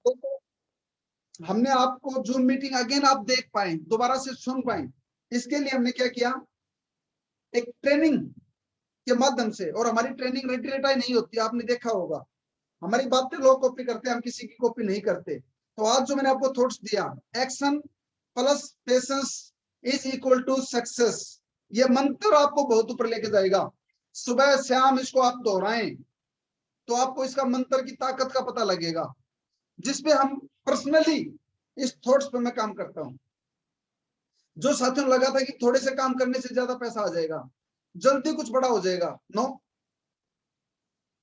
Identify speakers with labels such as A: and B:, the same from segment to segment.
A: तो हमने आपको जूम मीटिंग अगेन आप देख पाए, दोबारा से सुन पाए, इसके लिए हमने क्या किया, एक ट्रेनिंग के माध्यम से। और हमारी ट्रेनिंग रटी रटाई नहीं होती, आपने देखा होगा, हमारी बातें लोग कॉपी करते हैं, हम किसी की कॉपी नहीं करते। तो आज जो मैंने आपको थॉट्स दिया, action plus patience is equal to success, ये मंत्र आपको बहुत ऊपर लेके जाएगा। सुबह शाम इसको आप दोहराएं तो आपको इसका मंत्र की ताकत का पता लगेगा, जिसपे हम पर्सनली इस थॉट्स पे मैं काम करता हूं। जो साथियों लगा था कि थोड़े से काम करने से ज्यादा पैसा आ जाएगा, जल्दी कुछ बड़ा हो जाएगा, नो,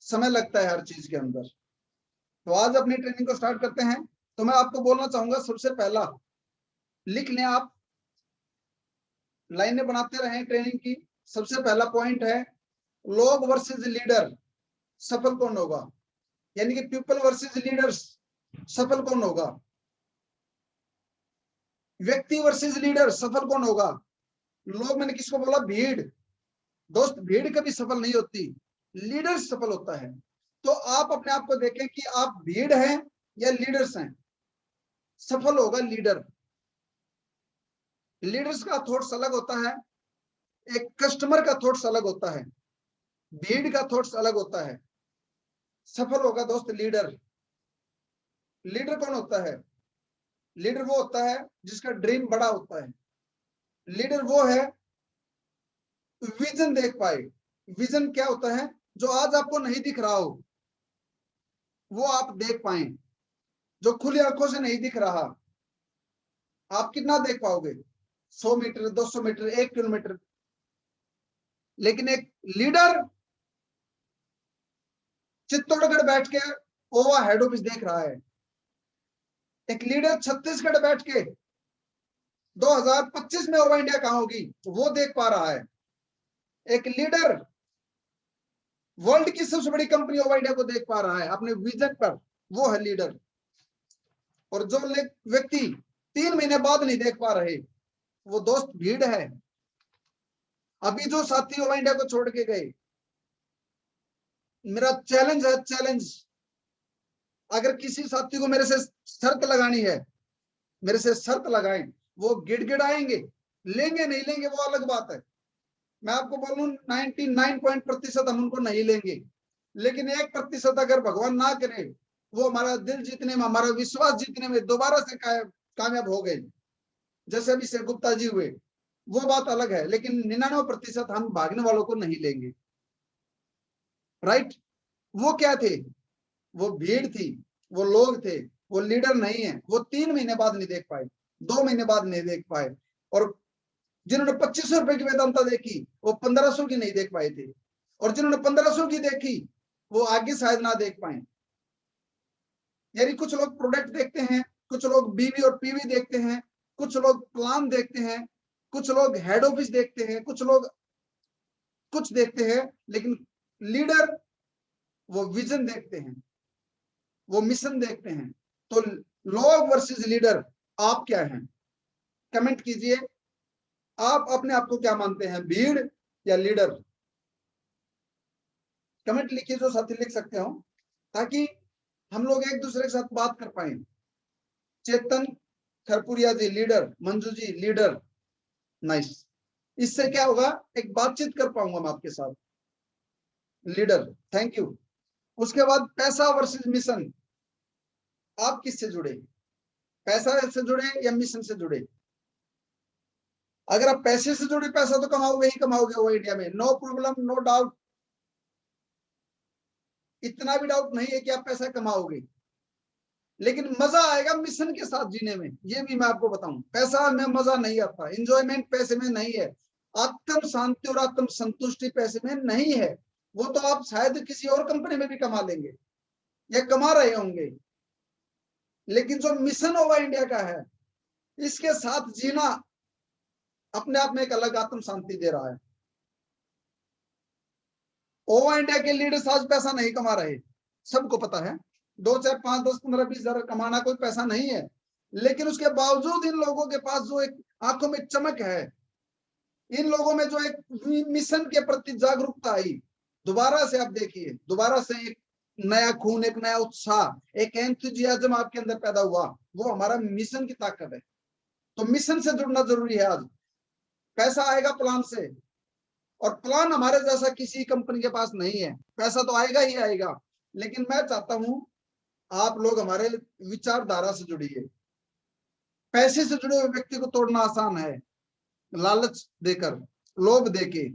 A: समय लगता है हर चीज के अंदर। तो आज अपनी ट्रेनिंग को स्टार्ट करते हैं। तो मैं आपको बोलना चाहूंगा, सबसे पहला लिख लें आप, लाइनें बनाते रहें ट्रेनिंग की। सबसे पहला पॉइंट है लोग वर्सेस लीडर, सफल कौन होगा, यानी कि पीपल वर्सेस लीडर्स, सफल कौन होगा, व्यक्ति वर्सेस लीडर, सफल कौन होगा। लोग, मैंने किसको बोला, भीड़। दोस्त, भीड़ कभी सफल नहीं होती, लीडर सफल होता है। तो आप अपने आप को देखें कि आप भीड़ हैं या लीडर्स हैं। सफल होगा लीडर। लीडर्स का थॉट्स अलग होता है, एक कस्टमर का थॉट्स अलग होता है, भीड़ का थॉट्स अलग होता है। सफल होगा दोस्त लीडर। लीडर कौन होता है, लीडर वो होता है जिसका ड्रीम बड़ा होता है। लीडर वो है विजन देख पाए। विजन क्या होता है, जो आज आपको नहीं दिख रहा हो वो आप देख पाए, जो खुली आंखों से नहीं दिख रहा। आप कितना देख पाओगे, 100 मीटर, 200 मीटर, 1 किलोमीटर। लेकिन एक लीडर चित्तौड़गढ़ बैठ के ओवा हेड ऑफिस देख रहा है। एक लीडर छत्तीसगढ़ बैठ के 2025 में ओवा इंडिया कहां होगी वो देख पा रहा है। एक लीडर वर्ल्ड की सबसे बड़ी कंपनी ओवा इंडिया को देख पा रहा है अपने विजन पर, वो है लीडर। और जो व्यक्ति 3 महीने बाद नहीं देख पा रहे, वो दोस्त भीड़ है। अभी जो साथी ओवा इंडिया को छोड़ के गए, मेरा चैलेंज है, चैलेंज, अगर किसी साथी को मेरे से शर्त लगानी है, मेरे से शर्त लगाएं। वो गिड़गिड़ाएंगे, लेंगे नहीं लेंगे वो अलग बात है। मैं आपको बोलूं 99% हम उनको नहीं लेंगे, लेकिन 1% अगर भगवान ना करे वो हमारा दिल जीतने में, हमारा विश्वास जीतने में दोबारा से कामयाब हो गए, जैसे अभिषेक गुप्ता जी हुए, वो बात अलग है। लेकिन 99% हम भागने वालों को नहीं लेंगे। राइट। वो क्या थे, वो भीड़ थी, वो लोग थे, वो लीडर नहीं है। वो 3 महीने बाद नहीं देख पाए, 2 महीने बाद नहीं देख पाए। और जिन्होंने 2500 रुपए की वेदांता देखी वो 1500 की नहीं देख पाए थे, और जिन्होंने 1500 की देखी वो आगे शायद ना देख पाए। यानी कुछ लोग प्रोडक्ट देखते हैं, कुछ लोग बीवी और पीवी देखते हैं, कुछ लोग प्लान देखते हैं, कुछ लोग हेड ऑफिस देखते हैं, कुछ लोग कुछ देखते हैं। लेकिन लीडर वो विजन देखते हैं, वो मिशन देखते हैं। तो लोग वर्सेस लीडर, आप क्या हैं, कमेंट कीजिए। आप अपने आप को क्या मानते हैं, भीड़ या लीडर। कमेंट लिखिए, जो साथी लिख सकते हो, ताकि हम लोग एक दूसरे के साथ बात कर पाए। चेतन खरपुरिया जी leader, Manju ji leader, nice. इससे क्या होगा, एक बातचीत कर पाऊंगा मैं आपके साथ। Leader, thank you. उसके बाद पैसा वर्सेस मिशन, आप किससे जुड़े, पैसा से जुड़े या मिशन से जुड़े। अगर आप पैसे से जुड़े, पैसा तो कमाओगे ही कमाओगे वो इंडिया में, नो प्रॉब्लम, नो डाउट। इतना भी डाउट नहीं है कि आप पैसा कमाओगे, लेकिन मजा आएगा मिशन के साथ जीने में। ये भी मैं आपको बताऊं, पैसा में मजा नहीं आता, इंजॉयमेंट पैसे में नहीं है, आत्म शांति और आत्म संतुष्टि पैसे में नहीं है। वो तो आप शायद किसी और कंपनी में भी कमा लेंगे या कमा रहे होंगे, लेकिन जो मिशन ओवा इंडिया का है, इसके साथ जीना अपने आप में एक अलग आत्म शांति दे रहा है। ओवा इंडिया के लीडर्स आज पैसा नहीं कमा रहे, सबको पता है। 2, 4, 5, 10, 15, 20 हजार कमाना कोई पैसा नहीं है, लेकिन उसके बावजूद इन लोगों के पास जो एक आंखों में चमक है, इन लोगों में जो एक मिशन के प्रति जागरूकता आई, दोबारा से आप देखिए, दोबारा से एक नया खून, एक नया उत्साह, एक एंथुजियाज्म आपके अंदर पैदा हुआ, वो हमारा मिशन की ताकत है। तो मिशन से जुड़ना जरूरी है। आज पैसा आएगा प्लान से, और प्लान हमारे जैसा किसी कंपनी के पास नहीं है। पैसा तो आएगा ही आएगा, लेकिन मैं चाहता हूं आप लोग हमारे विचारधारा से जुड़िए। पैसे से जुड़े हुए व्यक्ति को तोड़ना आसान है, लालच देकर, लोभ देके,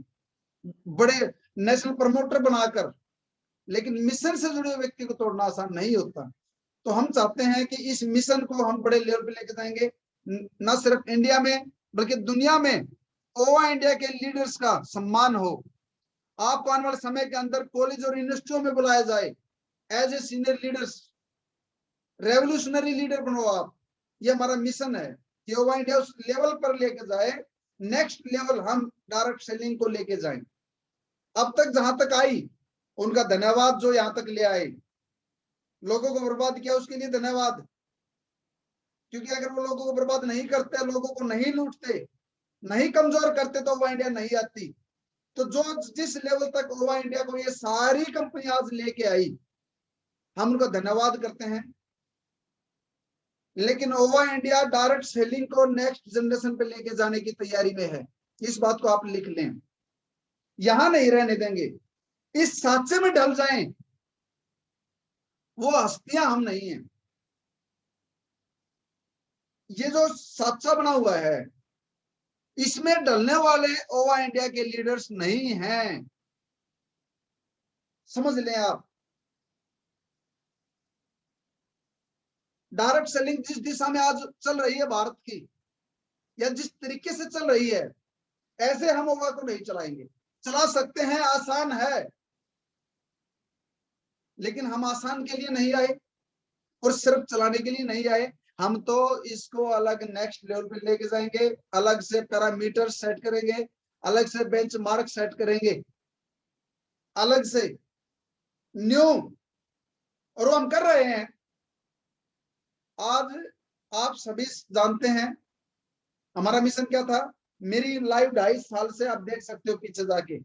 A: बड़े नेशनल प्रमोटर बनाकर, लेकिन मिशन से जुड़े हुए व्यक्ति को तोड़ना आसान नहीं होता। तो हम चाहते हैं कि इस मिशन को हम बड़े लेवल पे लेके जाएंगे, न सिर्फ इंडिया में बल्कि दुनिया में ओवा इंडिया के लीडर्स का सम्मान हो। आपको आने वाले समय के अंदर कॉलेज और यूनिवर्सिटियों में बुलाया जाए as a senior leaders, revolutionary leader बनो आप। ये हमारा मिशन है कि ओवा इंडिया उस लेवल पर लेके जाए, नेक्स्ट लेवल हम डायरेक्ट सेलिंग को लेके जाएं। अब तक जहां तक आई उनका धन्यवाद, जो यहां तक ले आए, लोगों को बर्बाद किया उसके लिए धन्यवाद। क्योंकि अगर वो लोगों को बर्बाद नहीं करते, लोगों को नहीं लूटते, नहीं कमजोर करते, तो ओवा इंडिया नहीं आती। तो जो जिस लेवल तक ओवा इंडिया को ये सारी कंपनी आज लेके आई, हम उनको धन्यवाद करते हैं। लेकिन ओवा इंडिया डायरेक्ट सेलिंग को नेक्स्ट जनरेशन पे लेके जाने की तैयारी में है। इस बात को आप लिख लें, यहां नहीं रहने देंगे। इस साचे में ढल जाएं, वो हस्तियां हम नहीं है। ये जो साचा बना हुआ है, इसमें ढलने वाले ओवा इंडिया के लीडर्स नहीं हैं, समझ लें आप। डायरेक्ट सेलिंग जिस दिशा में आज चल रही है भारत की, या जिस तरीके से चल रही है, ऐसे हम ओवा को नहीं चलाएंगे। चला सकते हैं, आसान है, लेकिन हम आसान के लिए नहीं आए और सिर्फ चलाने के लिए नहीं आए। हम तो इसको अलग नेक्स्ट लेवल पे लेके जाएंगे, अलग से पैरामीटर सेट करेंगे, अलग से बेंचमार्क सेट करेंगे, अलग से न्यू, और वो हम कर रहे हैं। आज आप सभी जानते हैं हमारा मिशन क्या था। मेरी लाइव 2.5 साल से आप देख सकते हो पीछे जाके,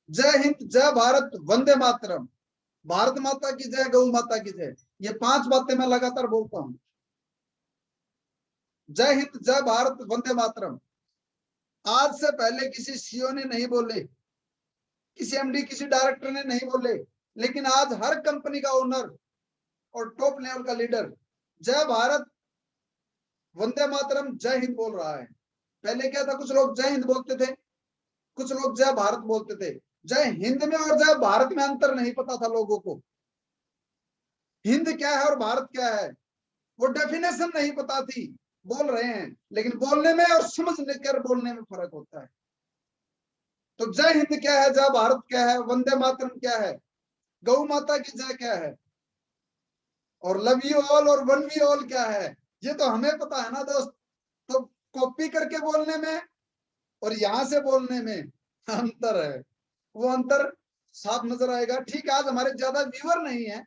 A: जय हिंद, जय भारत, वंदे मातरम, भारत माता की जय, गौ माता की जय, ये 5 बातें मैं लगातार बोलता हूं। जय हिंद, जय भारत, वंदे मातरम आज से पहले किसी सीईओ ने नहीं बोले, किसी एमडी, किसी डायरेक्टर ने नहीं बोले, लेकिन आज हर कंपनी का ओनर और टॉप लेवल का लीडर जय भारत, वंदे मातरम, जय हिंद बोल रहा है। पहले क्या था, कुछ लोग जय हिंद बोलते थे, कुछ लोग जय भारत बोलते थे। जय हिंद में और जय भारत में अंतर नहीं पता था लोगों को। हिंद क्या है और भारत क्या है, वो डेफिनेशन नहीं पता थी। बोल रहे हैं, लेकिन बोलने में और समझ लेकर बोलने में फर्क होता है। तो जय हिंद क्या है, जय भारत क्या है, वंदे मातरम क्या है, गौ माता की जय क्या है, और लव यू ऑल और वन वी ऑल क्या है, ये तो हमें पता है ना दोस्त। तो कॉपी करके बोलने में और यहां से बोलने में अंतर है, वो अंतर साफ नजर आएगा। ठीक है, आज हमारे ज्यादा व्यूअर नहीं है,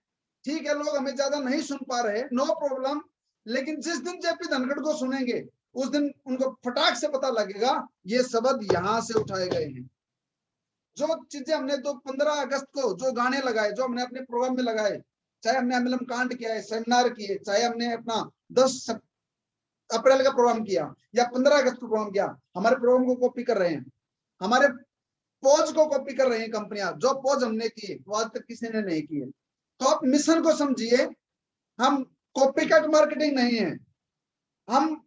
A: ठीक है, लोग हमें ज्यादा नहीं सुन पा रहे, नो प्रॉब्लम, लेकिन जिस दिन जेपी धनखड़ को सुनेंगे उस दिन उनको फटाक से पता लगेगा ये शब्द यहां से उठाए गए हैं। जो चीजें हमने तो 15 अगस्त को जो गाने लगाए, जो हमने अपने प्रोग्राम में लगाए, चाहे हमने अमिलम कांड किया है, सेमिनार किए, चाहे हमने अपना 10 अप्रैल का प्रोग्राम किया या 15 अगस्त को प्रोग्राम किया, हमारे प्रोग्राम को कॉपी कर रहे हैं, हमारे पोज को कॉपी कर रही हैं कंपनियां। जो पोज हमने किए वो आज तक किसी ने नहीं किए। तो आप मिशन को समझिए, हम कॉपी कट मार्केटिंग नहीं है, हम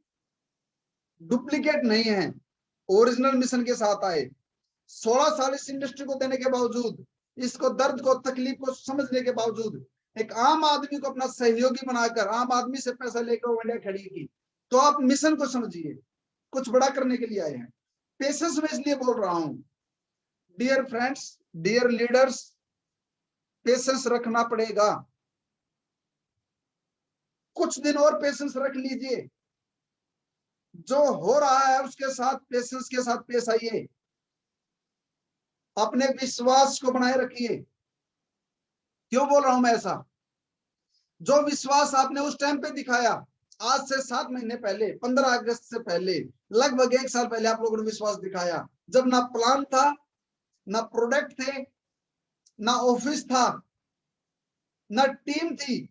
A: डुप्लीकेट नहीं है, ओरिजिनल मिशन के साथ आए। 16 साल इस इंडस्ट्री को देने के बावजूद, इसको दर्द को, तकलीफ को समझने के बावजूद, एक आम आदमी को अपना सहयोगी बनाकर आम आदमी से पैसा लेकर इंडिया खड़ी की। तो आप मिशन को समझिए, कुछ बड़ा करने के लिए आए हैं। पेशेंस में इसलिए बोल रहा हूं, dear friends, dear leaders, patience रखना पड़ेगा। कुछ दिन और पेशेंस रख लीजिए, जो हो रहा है उसके साथ पेशेंस के साथ पेश आइए, अपने विश्वास को बनाए रखिए। क्यों बोल रहा हूं मैं ऐसा? जो विश्वास आपने उस टाइम पे दिखाया, आज से 7 महीने पहले, 15 अगस्त से पहले, लगभग 1 साल पहले आप लोगों ने विश्वास दिखाया, जब ना प्लान था, ना प्रोडक्ट थे, ना ऑफिस था, ना टीम थी,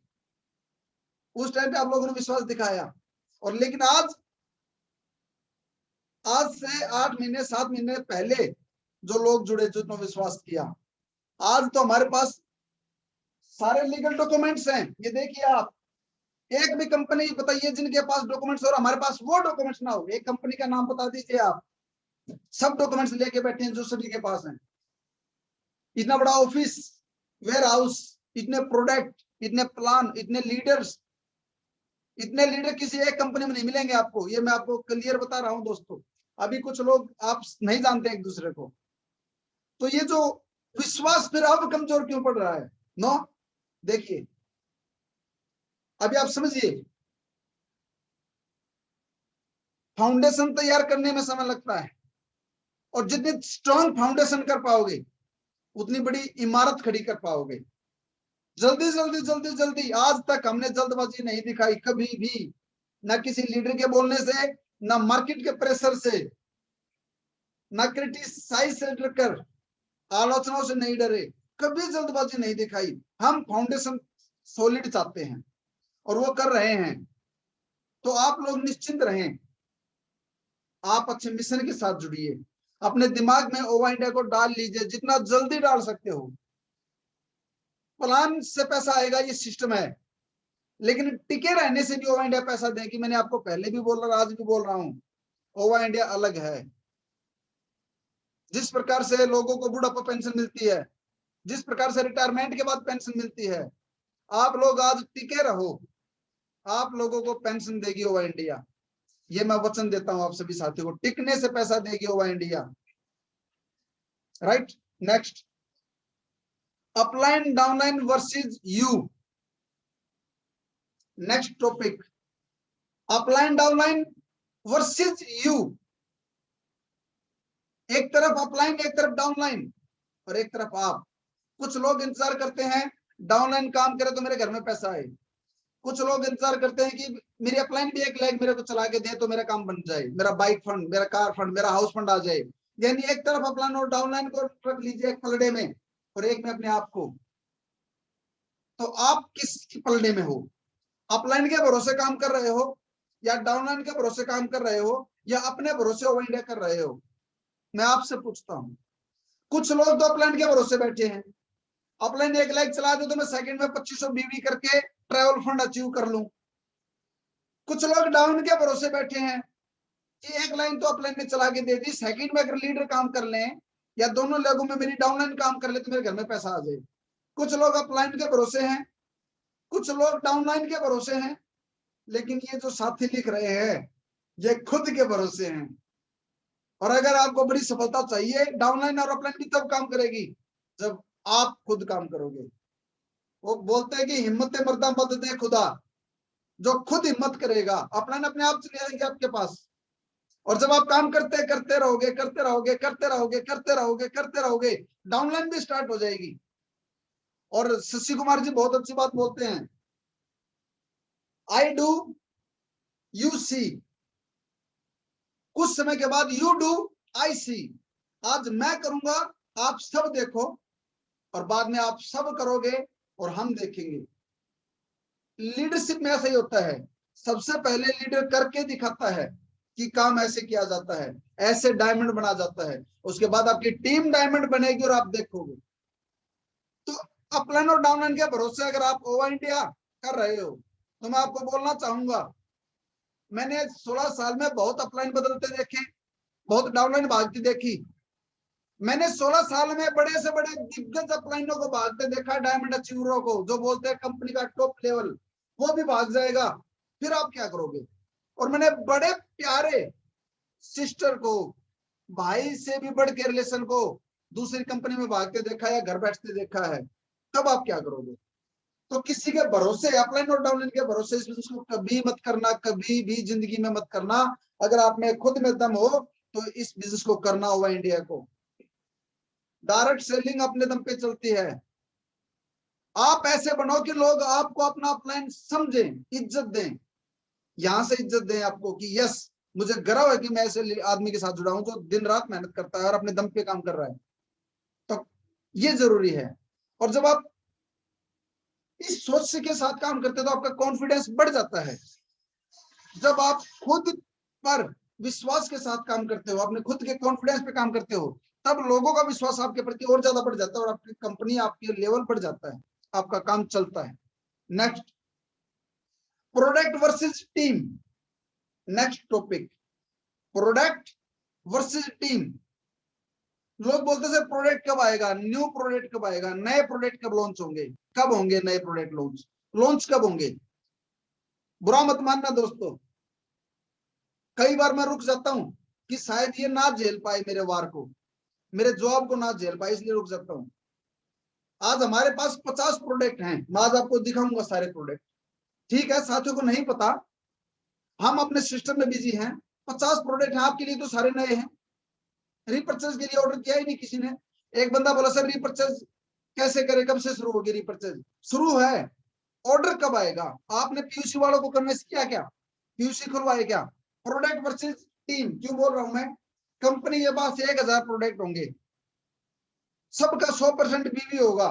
A: उस टाइम पे आप लोगों ने विश्वास दिखाया। और लेकिन आज से 8 महीने 7 महीने पहले जो लोग जुड़े, जिन्होंने विश्वास किया, आज तो हमारे पास सारे लीगल डॉक्यूमेंट्स हैं। ये देखिए आप, एक भी कंपनी बताइए जिनके पास डॉक्यूमेंट्स और हमारे पास वो डॉक्यूमेंट्स ना हो। एक कंपनी का नाम बता दीजिए आप। सब डॉक्यूमेंट्स लेके बैठे हैं जो सभी के पास हैं। इतना बड़ा ऑफिस, वेयर हाउस, इतने प्रोडक्ट, इतने प्लान, इतने लीडर्स, इतने लीडर किसी एक कंपनी में नहीं मिलेंगे आपको। ये मैं आपको क्लियर बता रहा हूं दोस्तों। अभी कुछ लोग आप नहीं जानते एक दूसरे को, तो ये जो विश्वास फिर अब कमजोर क्यों पड़ रहा है? नो, देखिए अभी आप समझिए, फाउंडेशन तैयार करने में समय लगता है, और जितनी स्ट्रॉन्ग फाउंडेशन कर पाओगे उतनी बड़ी इमारत खड़ी कर पाओगे। जल्दी जल्दी जल्दी जल्दी, आज तक हमने जल्दबाजी नहीं दिखाई कभी भी, ना किसी लीडर के बोलने से, ना मार्केट के प्रेशर से, ना क्रिटिसाइज से डर कर, आलोचनाओं से नहीं डरे, कभी जल्दबाजी नहीं दिखाई। हम फाउंडेशन सॉलिड चाहते हैं और वो कर रहे हैं। तो आप लोग निश्चिंत रहें, आप अच्छे मिशन के साथ जुड़िए, अपने दिमाग में ओवा इंडिया को डाल लीजिए, जितना जल्दी डाल सकते हो। प्लान से पैसा आएगा, ये सिस्टम है, लेकिन टिके रहने से भी ओवा इंडिया पैसा देगी। मैंने आपको पहले भी बोल रहा, आज भी बोल रहा हूं, ओवा इंडिया अलग है। जिस प्रकार से लोगों को बुढ़ापा पेंशन मिलती है, जिस प्रकार से रिटायरमेंट के बाद पेंशन मिलती है, आप लोग आज टिके रहो, आप लोगों को पेंशन देगी ओवा इंडिया। ये मैं वचन देता हूं आप सभी साथियों को, टिकने से पैसा देगी ओवा India. Right, next, upline downline versus you. Next topic, upline downline versus you. एक तरफ अपलाइन, एक तरफ डाउनलाइन, और एक तरफ आप। कुछ लोग इंतजार करते हैं डाउनलाइन काम करे तो मेरे घर में पैसा आए। कुछ लोग इंतजार करते हैं कि मेरी अपलाइन भी 1 लाख मेरे को चला के दे तो मेरा काम बन जाए, मेरा बाइक फंड, मेरा कार फंड, मेरा हाउस फंड आ जाए। यानी एक तरफ अपलाइन और डाउनलाइन को रख लीजिए एक पलड़े में, और एक में अपने आप को। तो आप किस पलड़े में हो? अपलाइन के भरोसे काम कर रहे हो, या डाउनलाइन के भरोसे काम कर रहे हो, या अपने भरोसे ओवर इंडिया कर रहे हो? मैं आपसे पूछता हूं। कुछ लोग तो अपलाइन के भरोसे बैठे हैं, अपलाइन 1 लाख चला दे तो मैं सेकंड में 2500 बीवी करके ट्रैवल फंड अचीव कर लूं। कुछ लोग डाउन के भरोसे बैठे हैं कि 1 लाइन तो अपलाइन ने चला के दे दी, सेकंड में अगर लीडर काम कर ले या दोनों लोगों में मेरी डाउनलाइन काम कर ले तो मेरे घर में पैसा आ जाए। कुछ लोग अपलाइन के भरोसे हैं, कुछ लोग डाउनलाइन के भरोसे हैं, लेकिन ये जो साथी लिख रहे हैं ये खुद के भरोसे हैं। और अगर आपको बड़ी सफलता चाहिए, डाउनलाइन और अपलाइन भी तब काम करेगी जब आप खुद काम करोगे। वो बोलते हैं कि हिम्मत मर्दा मत दे खुदा, जो खुद हिम्मत करेगा अपलाइन अपने आप चले आएंगे आपके पास। और जब आप काम करते करते रहोगे, करते रहोगे, करते रहोगे, करते रहोगे, करते रहोगे, डाउनलाइन भी स्टार्ट हो जाएगी। और शशि कुमार जी बहुत अच्छी बात बोलते हैं, आई डू यू सी, कुछ समय के बाद यू डू आई सी। आज मैं करूंगा, आप सब देखो, और बाद में आप सब करोगे और हम देखेंगे। लीडरशिप में ऐसा ही होता है, सबसे पहले लीडर करके दिखाता है कि काम ऐसे किया जाता है, ऐसे डायमंड बना जाता है, उसके बाद आपकी टीम डायमंड बनेगी और आप देखोगे। तो अपलाइन और डाउनलाइन के भरोसे अगर आप ओवर इंडिया कर रहे हो तो मैं आपको बोलना चाहूंगा, मैंने 16 साल में बहुत अपलाइन बदलते देखे, बहुत डाउनलाइन भागती देखी। मैंने 16 साल में बड़े से बड़े दिग्गज अपलाइनों को भागते देखा, डायमंड अचीवरों को, जो बोलते हैं कंपनी का टॉप लेवल, वो भी भाग जाएगा। फिर आप क्या करोगे? और मैंने बड़े प्यारे सिस्टर को, भाई से भी बढ़ के रिलेशन को दूसरी कंपनी में भागते देखा या घर बैठते देखा है। तब आप क्या करोगे? तो किसी के भरोसे, अपलाइन और डाउनलाइन के भरोसे इस बिजनेस को कभी मत करना, कभी भी जिंदगी में मत करना। अगर आप में खुद में दम हो तो इस बिजनेस को करना होगा इंडिया को। डायरेक्ट सेलिंग अपने दम पे चलती है। आप ऐसे बनो कि लोग आपको अपना अपलाइन समझें, इज्जत दें, यहां से इज्जत दें आपको कि यस, मुझे गर्व है कि मैं ऐसे आदमी के साथ जुड़ा हूं जो दिन रात मेहनत करता है और अपने दम पे काम कर रहा है। तो ये जरूरी है। और जब आप इस सोच से के साथ काम करते हो तो आपका कॉन्फिडेंस बढ़ जाता है। जब आप खुद पर विश्वास के साथ काम करते हो, अपने खुद के कॉन्फिडेंस पे काम करते हो, तब लोगों का विश्वास आपके प्रति और ज्यादा बढ़ जाता है और आपकी कंपनी, आपके लेवल बढ़ जाता है, आपका काम चलता है। Next, product versus team. Next topic, product versus team. लोग बोलते हैं सर प्रोडक्ट कब आएगा, न्यू प्रोडक्ट कब आएगा, नए प्रोडक्ट कब लॉन्च होंगे, कब होंगे नए प्रोडक्ट लॉन्च, लॉन्च कब होंगे। बुरा मत मानना दोस्तों, कई बार मैं रुक जाता हूं कि शायद ये ना झेल पाए मेरे वार को, मेरे जॉब को ना झेल पाए, इसलिए रुक जाता हूं। आज हमारे पास 50 प्रोडक्ट हैं, मैं आज आपको दिखाऊंगा सारे प्रोडक्ट। ठीक है, साथियों को नहीं पता, हम अपने सिस्टम में बिजी हैं। 50 प्रोडक्ट हैं, आपके लिए तो सारे नए हैं, रीपर्चेज के लिए ऑर्डर किया ही नहीं किसी ने। एक बंदा बोला सर रीपर्चेज कैसे करे, कब से शुरू होगी रीपर्चेज, शुरू है, ऑर्डर कब आएगा। आपने पीयूसी वालों को कन्विंस किया क्या, पीयूसी खुलवाए क्या। प्रोडक्ट वर्सेस टीम क्यों बोल रहा हूं मैं, कंपनी के पास 1000 प्रोडक्ट होंगे, सबका 100% बीवी होगा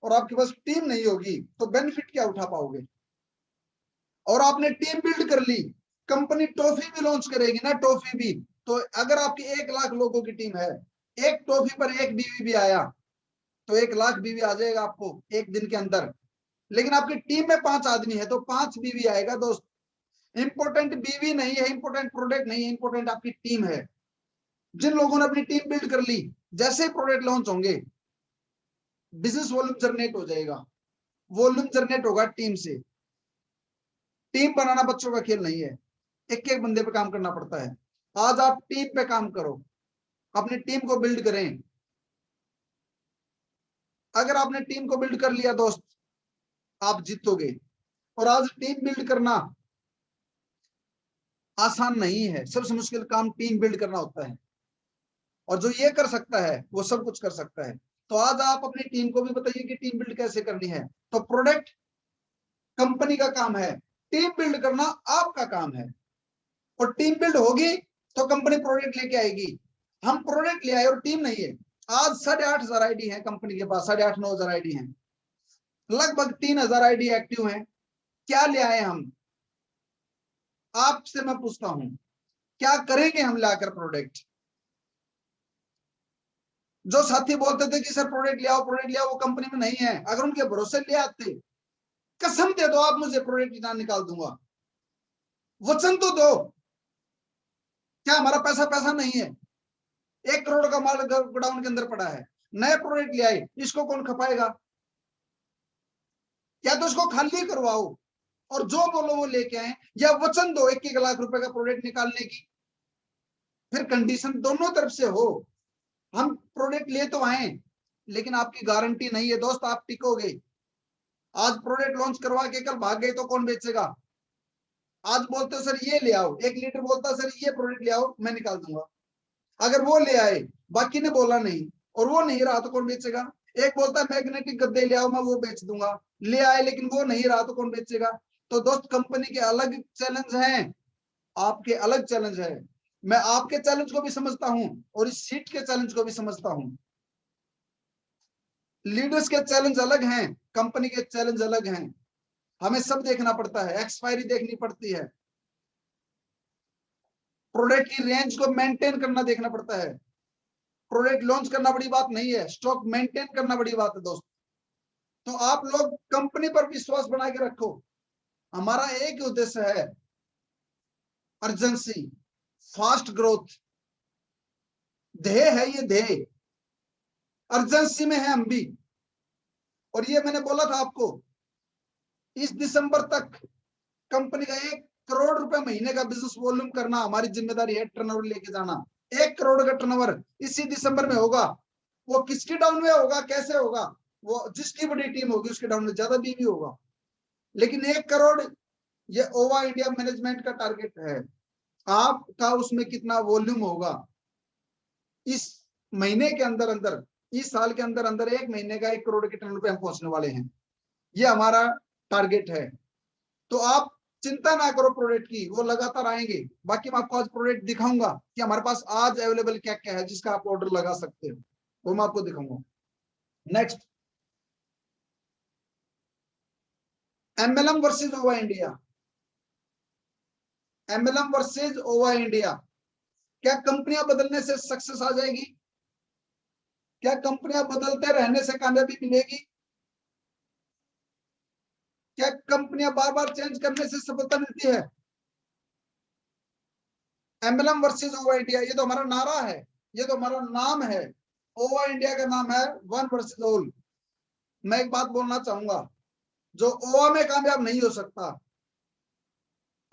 A: और आपके पास टीम नहीं होगी तो बेनिफिट क्या उठा पाओगे। और आपने टीम बिल्ड कर ली, कंपनी टॉफी भी लॉन्च करेगी ना, टॉफी भी, तो अगर आपकी 1 लाख लोगों की टीम है, एक टॉफी पर एक बीवी भी आया तो 1 लाख बीवी आ जाएगा आपको एक दिन के अंदर। लेकिन आपकी टीम में 5 आदमी है तो 5 बीवी आएगा दोस्त। इंपॉर्टेंट बीवी नहीं है, इंपॉर्टेंट प्रोडक्ट नहीं है, इंपॉर्टेंट आपकी टीम है। जिन लोगों ने अपनी टीम बिल्ड कर ली, जैसे ही प्रोडक्ट लॉन्च होंगे बिजनेस वॉल्यूम जनरेट हो जाएगा, वॉल्यूम जनरेट होगा टीम से। टीम बनाना बच्चों का खेल नहीं है, एक एक बंदे पे काम करना पड़ता है। आज आप टीम पे काम करो, अपनी टीम को बिल्ड करें। अगर आपने टीम को बिल्ड कर लिया दोस्त, आप जीतोगे। और आज टीम बिल्ड करना आसान नहीं है, सबसे मुश्किल काम टीम बिल्ड करना होता है। और जो ये कर सकता है वो सब कुछ कर सकता है। तो आज आप अपनी टीम को भी बताइए कि टीम बिल्ड कैसे करनी है। तो प्रोडक्ट कंपनी का काम है, टीम बिल्ड करना आपका काम है। और टीम बिल्ड होगी तो कंपनी प्रोडक्ट लेके आएगी। हम प्रोडक्ट ले आए और टीम नहीं है। आज 8,500 आईडी है कंपनी के पास, 8,500-9,000 आईडी है, लगभग 3,000 आईडी एक्टिव है। क्या ले आए हम, आपसे मैं पूछता हूं, क्या करेंगे हम लाकर प्रोडक्ट। जो साथी बोलते थे कि सर प्रोडक्ट ले आओ, प्रोडक्ट ले आओ, वो कंपनी में नहीं है, अगर उनके भरोसे ले आते, कसम दे दो आप मुझे, प्रोडक्ट निकाल दूंगा, वचन तो दो। क्या हमारा पैसा पैसा नहीं है, 1 करोड़ का माल गोडाउन के अंदर पड़ा है, नए प्रोडक्ट ले आए, इसको कौन खपाएगा। या तो इसको खाली करवाओ और जो बोलो वो लेके आए, या वचन दो 1-1 लाख रुपए का प्रोडक्ट निकालने की, फिर कंडीशन दोनों तरफ से हो। हम प्रोडक्ट ले तो आए लेकिन आपकी गारंटी नहीं है दोस्त आप टिकोगे। आज प्रोडक्ट लॉन्च करवा के कल भाग गए तो कौन बेचेगा। आज बोलते हो सर ये ले आओ, 1 लीटर बोलता है सर ये प्रोडक्ट ले आओ मैं निकाल दूंगा, अगर वो ले आए, बाकी ने बोला नहीं और वो नहीं रहा तो कौन बेचेगा। एक बोलता है मैग्नेटिक गद्दे ले आओ मैं वो बेच दूंगा, ले आए लेकिन वो नहीं रहा तो कौन बेचेगा। तो दोस्त कंपनी के अलग चैलेंज हैं, आपके अलग चैलेंज है। मैं आपके चैलेंज को भी समझता हूं और इस सीट के चैलेंज को भी समझता हूं। लीडर्स के चैलेंज अलग हैं, कंपनी के चैलेंज अलग हैं। हमें सब देखना पड़ता है, एक्सपायरी देखनी पड़ती है, प्रोडक्ट की रेंज को मेंटेन करना देखना पड़ता है। प्रोडक्ट लॉन्च करना बड़ी बात नहीं है, स्टॉक मेंटेन करना बड़ी बात है दोस्त। तो आप लोग कंपनी पर विश्वास बना के रखो। हमारा एक उद्देश्य है, अर्जेंसी, फास्ट ग्रोथ, ध्येय है ये, ध्येय अर्जेंसी में है हम भी। और ये मैंने बोला था आपको, इस दिसंबर तक कंपनी का 1 करोड़ रुपए महीने का बिजनेस वॉल्यूम करना हमारी जिम्मेदारी है, टर्नओवर लेके जाना। 1 करोड़ का टर्नओवर इसी दिसंबर में होगा। वो किसकी डाउन में होगा, कैसे होगा, वो जिसकी बड़ी टीम होगी उसके डाउन में ज्यादा बीवी होगा। लेकिन 1 करोड़ ये ओवा इंडिया मैनेजमेंट का टारगेट है। आपका उसमें कितना वॉल्यूम होगा इस महीने के अंदर अंदर, इस साल के अंदर अंदर 1 महीने का 1 करोड़ के टर्नओवर पे हम पहुंचने वाले हैं, ये हमारा टारगेट है। तो आप चिंता ना करो प्रोडक्ट की, वो लगातार आएंगे। बाकी मैं आपको आज प्रोडक्ट दिखाऊंगा कि हमारे पास आज अवेलेबल क्या क्या है जिसका आप ऑर्डर लगा सकते हो, वो मैं आपको दिखाऊंगा। नेक्स्ट, एमएलएम वर्सेज ओवा इंडिया, एमएलएम वर्सेज ओवा इंडिया। क्या कंपनियां बदलने से सक्सेस आ जाएगी? क्या कंपनियां बदलते रहने से कामयाबी मिलेगी? क्या कंपनियां बार बार चेंज करने से सफलता मिलती है? एमएलएम वर्सेज ओवा इंडिया, ये तो हमारा नारा है, ये तो हमारा नाम है। ओवा इंडिया का नाम है वन वर्सेज ऑल। मैं एक बात बोलना चाहूंगा, जो ओवा में कामयाब नहीं हो सकता,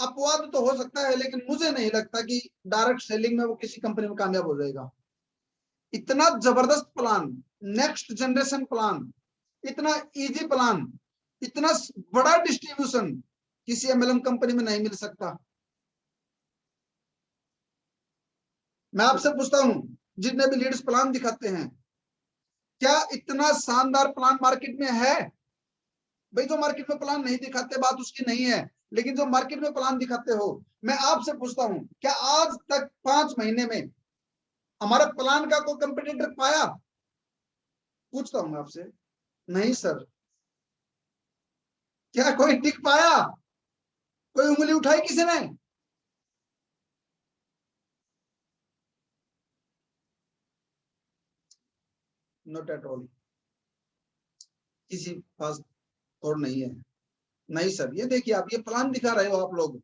A: अपवाद तो हो सकता है, लेकिन मुझे नहीं लगता कि डायरेक्ट सेलिंग में वो किसी कंपनी में कामयाब हो जाएगा। इतना जबरदस्त प्लान, नेक्स्ट जनरेशन प्लान, इतना इजी प्लान, इतना बड़ा डिस्ट्रीब्यूशन किसी एमएलएम कंपनी में नहीं मिल सकता। मैं आपसे पूछता हूं, जितने भी लीडर्स प्लान दिखाते हैं, क्या इतना शानदार प्लान मार्केट में है? भाई जो मार्केट में प्लान नहीं दिखाते बात उसकी नहीं है, लेकिन जो मार्केट में प्लान दिखाते हो, मैं आपसे पूछता हूं, क्या आज तक 5 महीने में हमारे प्लान का कोई कंपटीटर पाया? पूछता हूं आपसे। नहीं सर। क्या कोई टिक पाया? कोई उंगली उठाई किसी ने? Not at all. किसी पास और नहीं है। नहीं सर, ये देखिए आप, ये प्लान दिखा रहे हो आप लोग,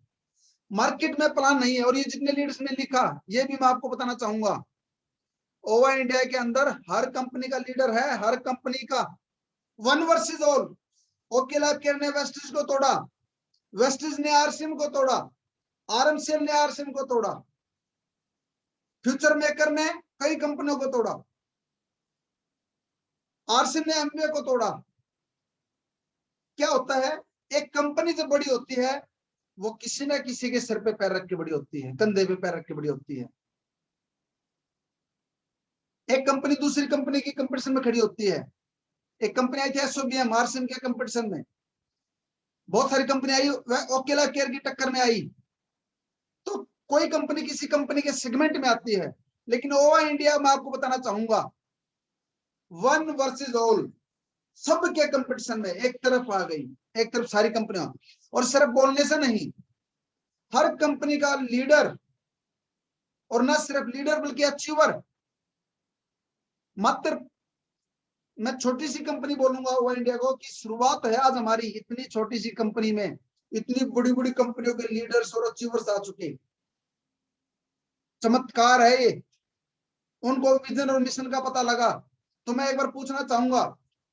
A: मार्केट में प्लान नहीं है। और ये जितने लीडर्स ने लिखा, ये भी मैं आपको बताना चाहूंगा, ओवा इंडिया के अंदर हर कंपनी का लीडर है, हर कंपनी का। One versus all, okay life care ने वेस्टिज को तोड़ा, वेस्टिज ने आरसीएम को तोड़ा, आरएमसीएल ने आरसीएम को तोड़ा, फ्यूचर मेकर ने कई कंपनियों को तोड़ा, आरसीएम ने एमबीए को तोड़ा। क्या होता है, एक कंपनी जब बड़ी होती है, वो किसी ना किसी के सिर पे पैर रख के बड़ी होती है, कंधे पे पैर रख के बड़ी होती है। एक कंपनी दूसरी कंपनी की कंपटीशन में खड़ी होती है। एक कंपनी आई थी एसओबीएम, आरसीएम के कंपटीशन में, बहुत सारी कंपनी आई, ओके लाइफ केयर की टक्कर में आई। तो कोई कंपनी किसी कंपनी के सेगमेंट में आती है, लेकिन ओवा इंडिया में आपको बताना चाहूंगा, वन वर्सेस ऑल, सबके कंपटीशन में एक तरफ आ गई, एक तरफ सारी कंपनियां। और सिर्फ बोलने से नहीं, हर कंपनी का लीडर, और ना सिर्फ लीडर बल्कि अचीवर। मात्र मैं छोटी सी कंपनी बोलूंगा ओवा इंडिया को, कि शुरुआत है आज हमारी इतनी छोटी सी कंपनी में, इतनी बड़ी बड़ी कंपनियों के लीडर्स और अचीवर्स आ चुके। चमत्कार है ये। उनको विजन और मिशन का पता लगा। तो मैं एक बार पूछना चाहूंगा,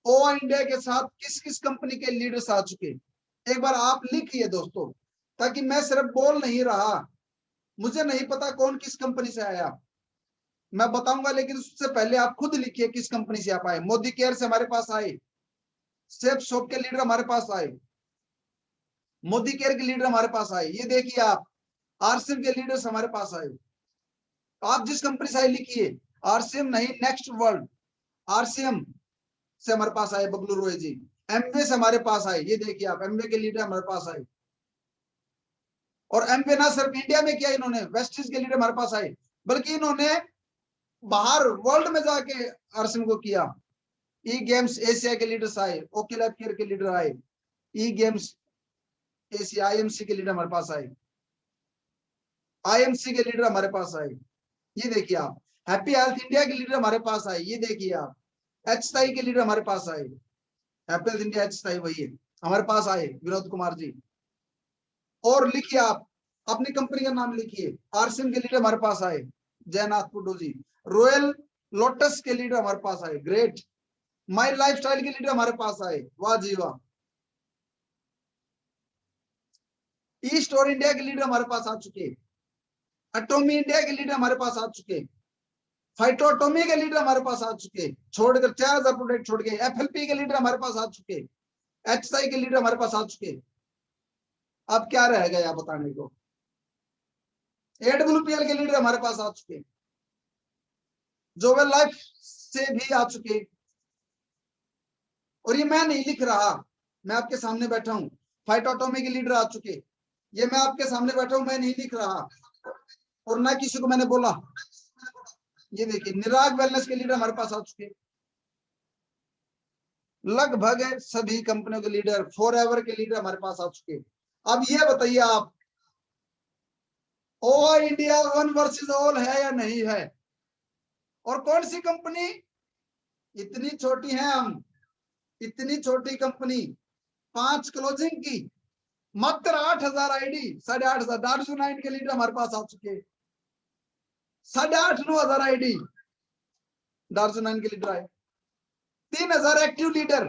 A: ओवा इंडिया के साथ किस किस कंपनी के लीडर्स आ चुके? एक बार आप लिखिए दोस्तों, ताकि मैं सिर्फ बोल नहीं रहा, मुझे नहीं पता कौन किस कंपनी से आया, मैं बताऊंगा, लेकिन उससे पहले आप खुद लिखिए किस कंपनी से आप आए। मोदी केयर से हमारे पास आए, सेफ शॉप के लीडर हमारे पास आए, मोदी केयर के लीडर हमारे पास आए, ये देखिए आप, आरसीएम के लीडर्स हमारे पास आए। आप जिस कंपनी से आए लिखिए, आरसीएम नहीं, नेक्स्ट वर्ल्ड, आरसीएम से हमारे पास आए बबलू रॉय जी, एमवे से हमारे पास आए, ये देखिए आप, एमवे के लीडर हमारे पास आए। और एमवे ना सिर्फ इंडिया में किया इन्होंने, वेस्टिज के लीडर हमारे पास आए, बल्कि इन्होंने बाहर वर्ल्ड में जाके आरसीएम को किया। ई गेम्स एशिया के लीडर्स आए, ओके लाइफ केयर के लीडर आए, ई गेम्स एशिया आईएमसी के लीडर हमारे पास आए, आईएमसी के लीडर हमारे पास आए, ये देखिए आप, हैप्पी हेल्थ इंडिया के लीडर हमारे पास आए, ये देखिए आप, एचसाई के लीडर हमारे पास आए, हैप्पी हेल्थ इंडिया एचसाई वही है, हमारे पास आए विनोद कुमार जी। और लिखिए आप, अपनी कंपनी का नाम लिखिए, आरसीएम के लीडर हमारे पास आए, जयनाथ पुड्डू जी, रॉयल लोटस के लीडर हमारे पास आए, ग्रेट, माई लाइफस्टाइल के लीडर हमारे पास आए, वाह जी वाह, ईस्ट और इंडिया के लीडर हमारे पास आ चुके, एटोमी इंडिया के लीडर हमारे पास आ चुके, फाइटोटोमी के लीडर हमारे पास आ चुके, छोड़कर 4000 प्रोडक्ट छोड़ के, एफएलपी के लीडर हमारे पास आ चुके, एचसाई के लीडर हमारे पास आ चुके। अब क्या रह गया बताने को? एडब्ल्यूपीएल के लीडर हमारे पास आ चुके, जोवेल लाइफ से भी आ चुके। और ये मैं नहीं लिख रहा, मैं आपके सामने बैठा हूं, फाइटोटोमी के लीडर आ चुके, ये मैं आपके सामने बैठा हूं, मैं नहीं लिख रहा, और ना किसी को मैंने बोला। ये देखिए, निराग वेलनेस के लीडर हमारे पास आ चुके, लगभग सभी कंपनियों के लीडर, फॉरएवर के लीडर हमारे पास आ चुके। अब ये बताइए आप, ओवा इंडिया वन वर्सेस ऑल है या नहीं है? और कौन सी कंपनी, इतनी छोटी है हम, इतनी छोटी कंपनी, 5 क्लोजिंग की, मात्र 8,000 आईडी, 8,500 डार्जो9 के लीडर हमारे पास आ चुके, 8,500-9,000 आईडी डार्जो9 के लीडर आए, 3,000 एक्टिव लीडर,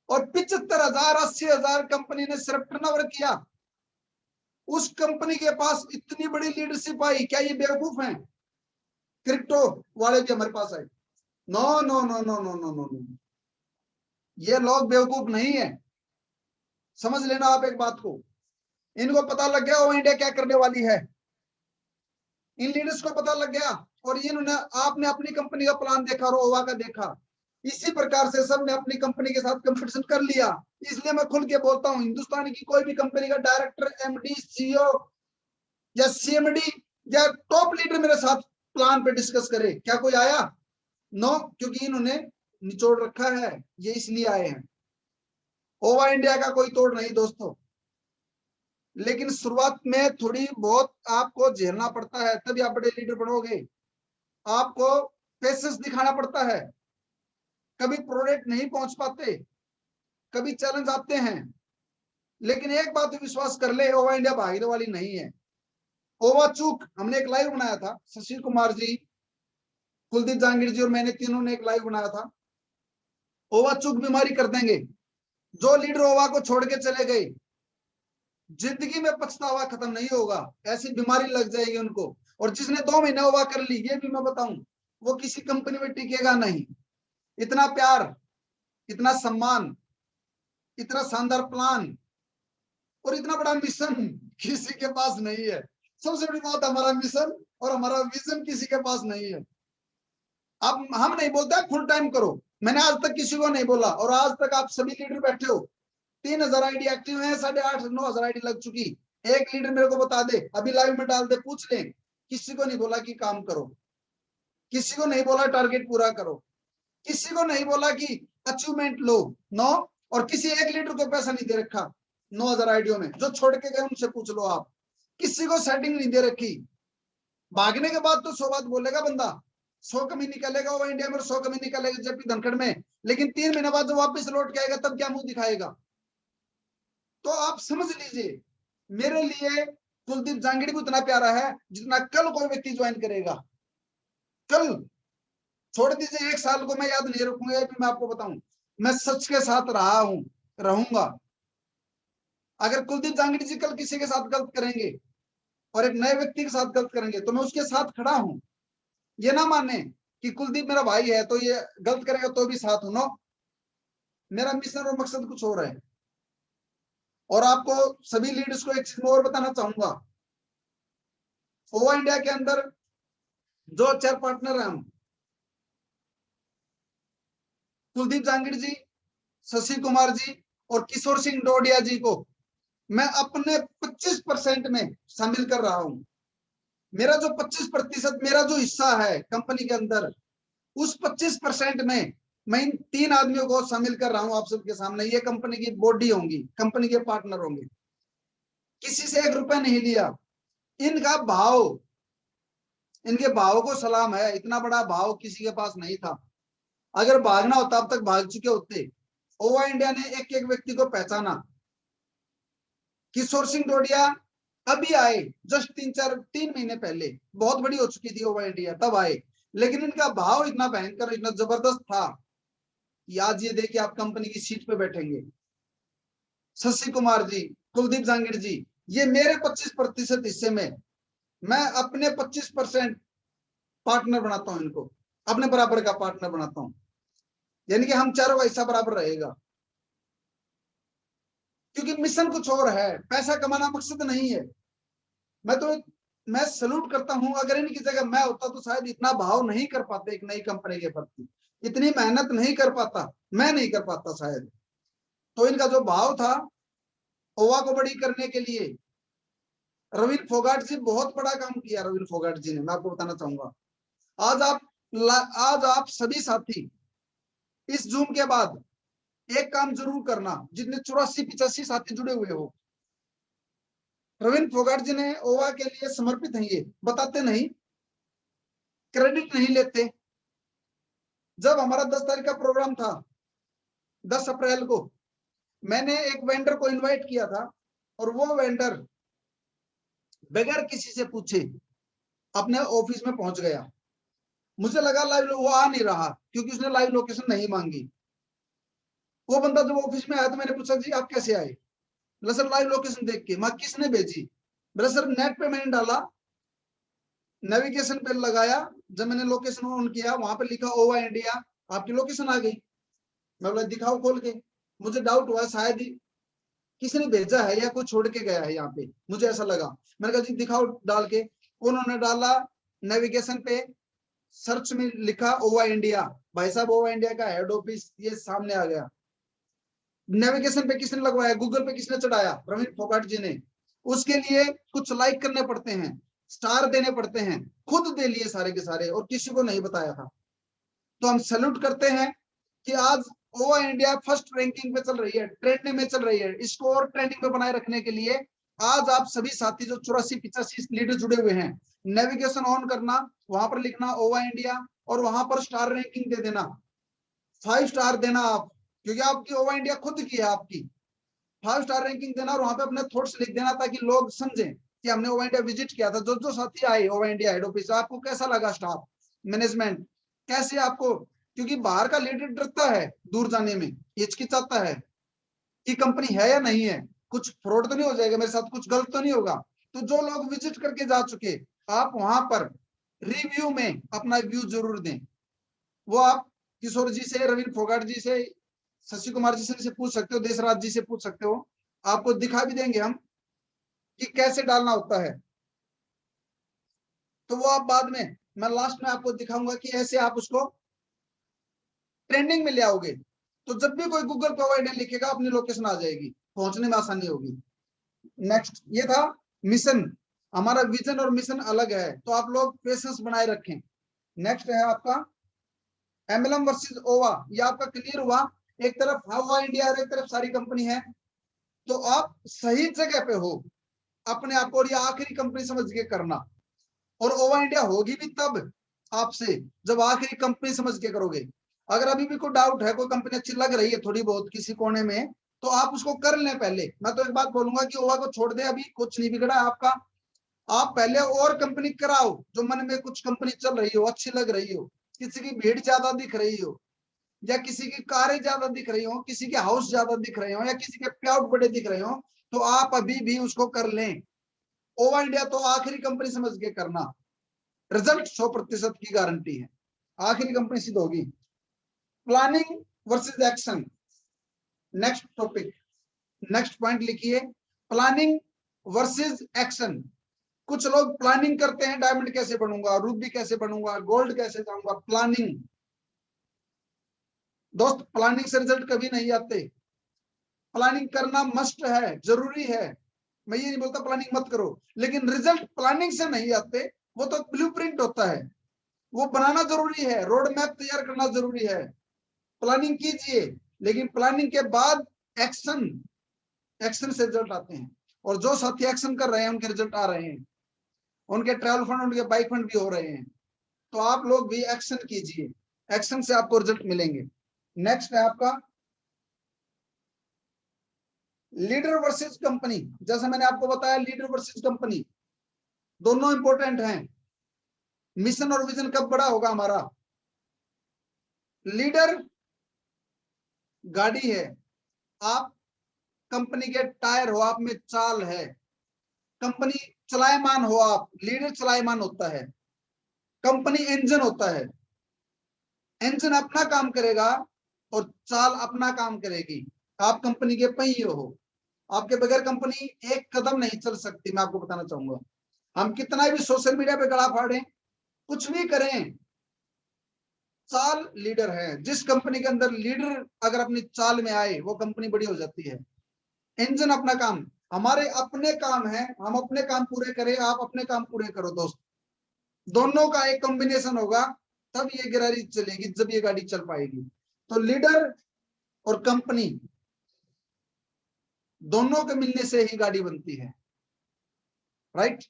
A: और 75,000 80,000 कंपनी ने सिर्फ टर्नओवर किया। उस कंपनी के पास इतनी बड़ी लीडरशिप आई, क्या ये बेवकूफ हैं? क्रिप्टो वाले भी हमारे पास आए। No no no no no no no no, ये लोग बेवकूफ नहीं है, समझ लेना आप एक बात को। इनको पता लग गया वो इंडिया क्या करने वाली है, इन लीडर्स को पता लग गया, और इन्होंने, आपने अपनी कंपनी का प्लान देखा और ओवा का देखा, इसी प्रकार से सबने अपनी कंपनी के साथ कंपटीशन कर लिया। इसलिए मैं खुल के बोलता हूं, हिंदुस्तान की कोई भी कंपनी का डायरेक्टर, एमडी, सीईओ या सीएमडी या टॉप लीडर मेरे साथ प्लान पे डिस्कस करे, क्या कोई आया? नो, क्योंकि इन्होंने निचोड़ रखा है, ये इसलिए आए हैं। ओवा इंडिया का कोई तोड़ नहीं दोस्तों, लेकिन शुरुआत में थोड़ी बहुत आपको झेलना पड़ता है, तभी आप बड़े लीडर बनोगे। आपको पेशेंस दिखाना पड़ता है, कभी प्रोडक्ट नहीं पहुंच पाते, कभी चैलेंज आते हैं, लेकिन एक बात विश्वास कर ले, ओवा इंडिया भागने वाली नहीं है। ओवा चूक, हमने एक लाइव बनाया था, शशि कुमार जी, कुलदीप जहांगीर जी और मैंने, तीनों ने एक लाइव बनाया था। ओवा चूक बीमारी कर देंगे। जो लीडर ओवा को छोड़ के चले गए, जिंदगी में पछतावा खत्म नहीं होगा, ऐसी बीमारी लग जाएगी उनको। और जिसने 2 महीने ओवा कर ली, ये भी मैं बताऊं, वो किसी कंपनी में टिकेगा नहीं। इतना प्यार, इतना सम्मान, इतना शानदार प्लान और इतना बड़ा मिशन किसी के पास नहीं है। सबसे बड़ी बात, हमारा मिशन और हमारा विजन किसी के पास नहीं है। अब हम नहीं बोलते फुल टाइम करो, मैंने आज तक किसी को नहीं बोला, और आज तक आप सभी लीडर बैठे हो, 3,000 आईडी एक्टिव है, 8,500-9,000 आईडी लग चुकी। एक लीडर मेरे को बता दे, अभी लाइव में डाल दे, पूछ ले, किसी को नहीं बोला कि काम करो, किसी को नहीं बोला टारगेट पूरा करो, किसी को नहीं बोला कि अचीवमेंट लो, नो। और किसी एक लीडर को पैसा नहीं दे रखा 9,000 आईडियो में, जो छोड़ के गए उनसे पूछ लो आप, किसी को सेटिंग नहीं दे रखी। भागने के बाद तो 100 बात बोलेगा बंदा, 100 कमी निकलेगा, वो इंडिया में 100 कमी निकलेगा जेपी धनखड़ में, लेकिन 3 महीने बाद जो वापस लौट के आएगा तब क्या मुंह दिखाएगा? तो आप समझ लीजिए, मेरे लिए कुलदीप जहांगीर भी उतना प्यारा है जितना कल कोई व्यक्ति ज्वाइन करेगा। कल छोड़ दीजिए, 1 साल को मैं याद नहीं रखूंगा, भी मैं आपको बताऊं, मैं सच के साथ रहा हूं, रहूंगा। अगर कुलदीप जहांगीर जी कल किसी के साथ गलत करेंगे और एक नए व्यक्ति के साथ गलत करेंगे, तो मैं उसके साथ खड़ा हूं। ये ना माने कि कुलदीप मेरा भाई है तो ये गलत करेगा तो भी साथ हूं, नो। मेरा मिशन और मकसद कुछ और है। और आपको सभी लीडर्स को एक चीज और बताना चाहूंगा, ओवा इंडिया के अंदर जो 4 पार्टनर हैं हम, कुलदीप जहांगीर जी, शशि कुमार जी और किशोर सिंह डोडिया जी को मैं अपने 25% में शामिल कर रहा हूं। मेरा जो 25% मेरा जो हिस्सा है कंपनी के अंदर, उस 25% में मैं इन 3 आदमियों को शामिल कर रहा हूं आप सबके सामने। ये कंपनी की बॉडी होंगी, कंपनी के पार्टनर होंगे, किसी से 1 रुपया नहीं लिया। इनका भाव, इनके भाव को सलाम है, इतना बड़ा भाव किसी के पास नहीं था। अगर भागना होता अब तक भाग चुके होते। ओवा इंडिया ने एक एक व्यक्ति को पहचाना। किशोर सिंह डोडिया अभी आए, जस्ट 3 महीने पहले, बहुत बड़ी हो चुकी थी ओवा इंडिया तब आए, लेकिन इनका भाव इतना भयंकर, इतना जबरदस्त था कि आज ये देखिए आप कंपनी की सीट पे बैठेंगे। शशि कुमार जी, कुलदीप जहांगीर जी, ये मेरे 25% हिस्से में मैं अपने 25% पार्टनर बनाता हूं, इनको अपने बराबर का पार्टनर बनाता हूं, यानी कि हम चारों का हिस्सा बराबर रहेगा। क्योंकि मिशन कुछ और है, पैसा कमाना मकसद नहीं है। मैं सल्यूट करता हूं, अगर इनकी जगह मैं होता तो शायद इतना भाव नहीं कर पाते एक नई कंपनी के प्रति, इतनी मेहनत नहीं कर पाता, मैं नहीं कर पाता शायद। तो इनका जो भाव था ओवा को बड़ी करने के लिए, रविंद्र फोगाट जी बहुत बड़ा काम किया। रविंद्र फोगाट जी ने, मैं आपको बताना चाहूंगा, आज आप सभी साथी इस जूम के बाद एक काम जरूर करना, जितने 84-85 साथी जुड़े हुए हो, रविंद्र फोगाट जी ने ओवा के लिए समर्पित है, ये बताते नहीं, क्रेडिट नहीं लेते। जब हमारा 10 तारीख का प्रोग्राम था, 10 अप्रैल को, मैंने एक वेंडर को इनवाइट किया था और वो वेंडर बगैर किसी से पूछे अपने ऑफिस में पहुंच गया। मुझे लगा लाइव वो आ नहीं रहा क्योंकि उसने लाइव लोकेशन नहीं मांगी। वो बंदा जब ऑफिस में आया तो मैंने पूछा जी आप कैसे आए? बोला सर लाइव लोकेशन देख के। मैं किसने भेजी? बोला सर नेट पे मैंने डाला, नेविगेशन पे लगाया, जब मैंने लोकेशन ऑन किया वहां पे लिखा ओवा इंडिया, आपकी लोकेशन आ गई। मैं बोला दिखाओ खोल के। मुझे डाउट हुआ शायद ही किसी ने भेजा है या कोई छोड़ के गया है यहाँ पे, मुझे ऐसा लगा। मैंने कहा जी दिखाओ डाल के। उन्होंने डाला, नेविगेशन पे सर्च में लिखा ओवा इंडिया, भाई साहब ओवा इंडिया का हेड ऑफिस ये सामने आ गया। नेविगेशन पे किसने लगवाया? गूगल पे किसने चढ़ाया? रविंद्र फोगाट जी ने। उसके लिए कुछ लाइक करने पड़ते हैं, स्टार देने पड़ते हैं, खुद दे लिए सारे के सारे और किसी को नहीं बताया था। तो हम सैल्यूट करते हैं कि आज ओवा इंडिया फर्स्ट रैंकिंग पे चल रही है, ट्रेंडिंग में चल रही है। इसको और ट्रेंडिंग पे बनाए रखने के लिए आज आप सभी साथी जो 84-85 लीडर जुड़े हुए हैं, नेविगेशन ऑन करना, वहां पर लिखना ओवा इंडिया और वहां पर स्टार रैंकिंग दे देना, 5 स्टार देना आप, क्योंकि आपकी ओवा इंडिया खुद की है आपकी। 5 स्टार रैंकिंग देना और वहां पे अपने थॉट्स लिख देना ताकि लोग समझें कि हमने ओवा इंडिया विजिट किया था। जो साथी आए ओवा इंडिया हेड ऑफिस, आपको कैसा लगा? स्टाफ मैनेजमेंट कैसे आपको? क्योंकि बाहर का लीडर डरता है दूर जाने में, हिचकिचाता है कि कंपनी है या नहीं है, कुछ फ्रॉड तो नहीं हो जाएगा मेरे साथ, कुछ गलत तो नहीं होगा। तो जो लोग विजिट करके जा चुके, आप वहां पर रिव्यू में अपना व्यू जरूर दें। वो आप किशोर जी से, रविंद्र फोगाट जी से, शशि कुमार जी से पूछ सकते हो, देशराज जी से पूछ सकते हो, आपको दिखा भी देंगे हम कि कैसे डालना होता है। तो वो आप बाद में, मैं लास्ट में आपको दिखाऊंगा कि ऐसे आप उसको ट्रेंडिंग में ले आओगे। तो जब भी कोई गूगल प्रोवाइडर लिखेगा अपनी लोकेशन आ जाएगी, पहुंचने में आसानी होगी। नेक्स्ट, ये था मिशन। हमारा विजन और मिशन अलग है, तो आप लोग पेशेंस बनाए रखें। नेक्स्ट है आपका एमएलएम वर्सेस ओवा। ये आपका क्लियर हुआ, एक तरफ ओवा इंडिया और एक तरफ सारी कंपनी है। तो आप सही जगह पे हो अपने आप को, और ये आखिरी कंपनी समझ के करना। और ओवा इंडिया होगी भी तब आपसे जब आखिरी कंपनी समझ के करोगे। अगर अभी भी कोई डाउट है, कोई कंपनी अच्छी लग रही है थोड़ी बहुत किसी कोने में, तो आप उसको कर लें पहले। मैं तो एक बात बोलूंगा कि ओवा को छोड़ दे, अभी कुछ नहीं बिगड़ा है आपका। आप पहले और कंपनी कराओ जो मन में कुछ कंपनी चल रही हो, अच्छी लग रही हो, किसी की भीड़ ज्यादा दिख रही हो, या किसी की कारें ज्यादा दिख रही हो, किसी के हाउस ज्यादा दिख रहे हो, या किसी के प्लॉट बड़े दिख रहे हो, तो आप अभी भी उसको कर लें। ओवा इंडिया तो आखिरी कंपनी समझ के करना, रिजल्ट 100% की गारंटी है, आखिरी कंपनी सिद्ध होगी। Planning versus action, next topic, next point लिखिए, प्लानिंग वर्सेस एक्शन। कुछ लोग प्लानिंग करते हैं, डायमंड कैसे बनूंगा, रूबी कैसे बनूंगा, गोल्ड कैसे जाऊंगा। प्लानिंग दोस्त, प्लानिंग से रिजल्ट कभी नहीं आते। प्लानिंग करना मस्ट है, जरूरी है। मैं ये नहीं बोलता प्लानिंग मत करो, लेकिन रिजल्ट प्लानिंग से नहीं आते। वो तो ब्लूप्रिंट होता है, वो बनाना जरूरी है, रोड मैप तैयार करना जरूरी है। प्लानिंग कीजिए, लेकिन प्लानिंग के बाद एक्शन, एक्शन से रिजल्ट आते हैं। और जो साथी एक्शन कर रहे हैं उनके रिजल्ट आ रहे हैं, उनके ट्रैवल फंड, उनके बाइक फंड भी हो रहे हैं। तो आप लोग भी एक्शन कीजिए, एक्शन से आपको रिजल्ट मिलेंगे। नेक्स्ट है आपका लीडर वर्सेस कंपनी। जैसे मैंने आपको बताया, लीडर वर्सेस कंपनी दोनों इंपॉर्टेंट हैं। मिशन और विजन कब बड़ा होगा हमारा? लीडर गाड़ी है, आप कंपनी के टायर हो, आप में चाल है। कंपनी चलायमान हो आप, लीडर चलायमान होता है। कंपनी इंजन होता है, इंजन अपना काम करेगा और चाल अपना काम करेगी। आप कंपनी के पहिए हो, आपके बगैर कंपनी एक कदम नहीं चल सकती। मैं आपको बताना चाहूंगा, हम कितना भी सोशल मीडिया पे गला फाड़ें, कुछ भी करें, चाल लीडर है। जिस कंपनी के अंदर लीडर अगर अपनी चाल में आए, वो कंपनी बड़ी हो जाती है। इंजन अपना काम, हमारे अपने काम है, हम अपने काम पूरे करें, आप अपने काम पूरे करो दोस्त। दोनों का एक कॉम्बिनेशन होगा तब ये गाड़ी चलेगी, जब ये गाड़ी चल पाएगी। तो लीडर और कंपनी दोनों के मिलने से ही गाड़ी बनती है, राइट।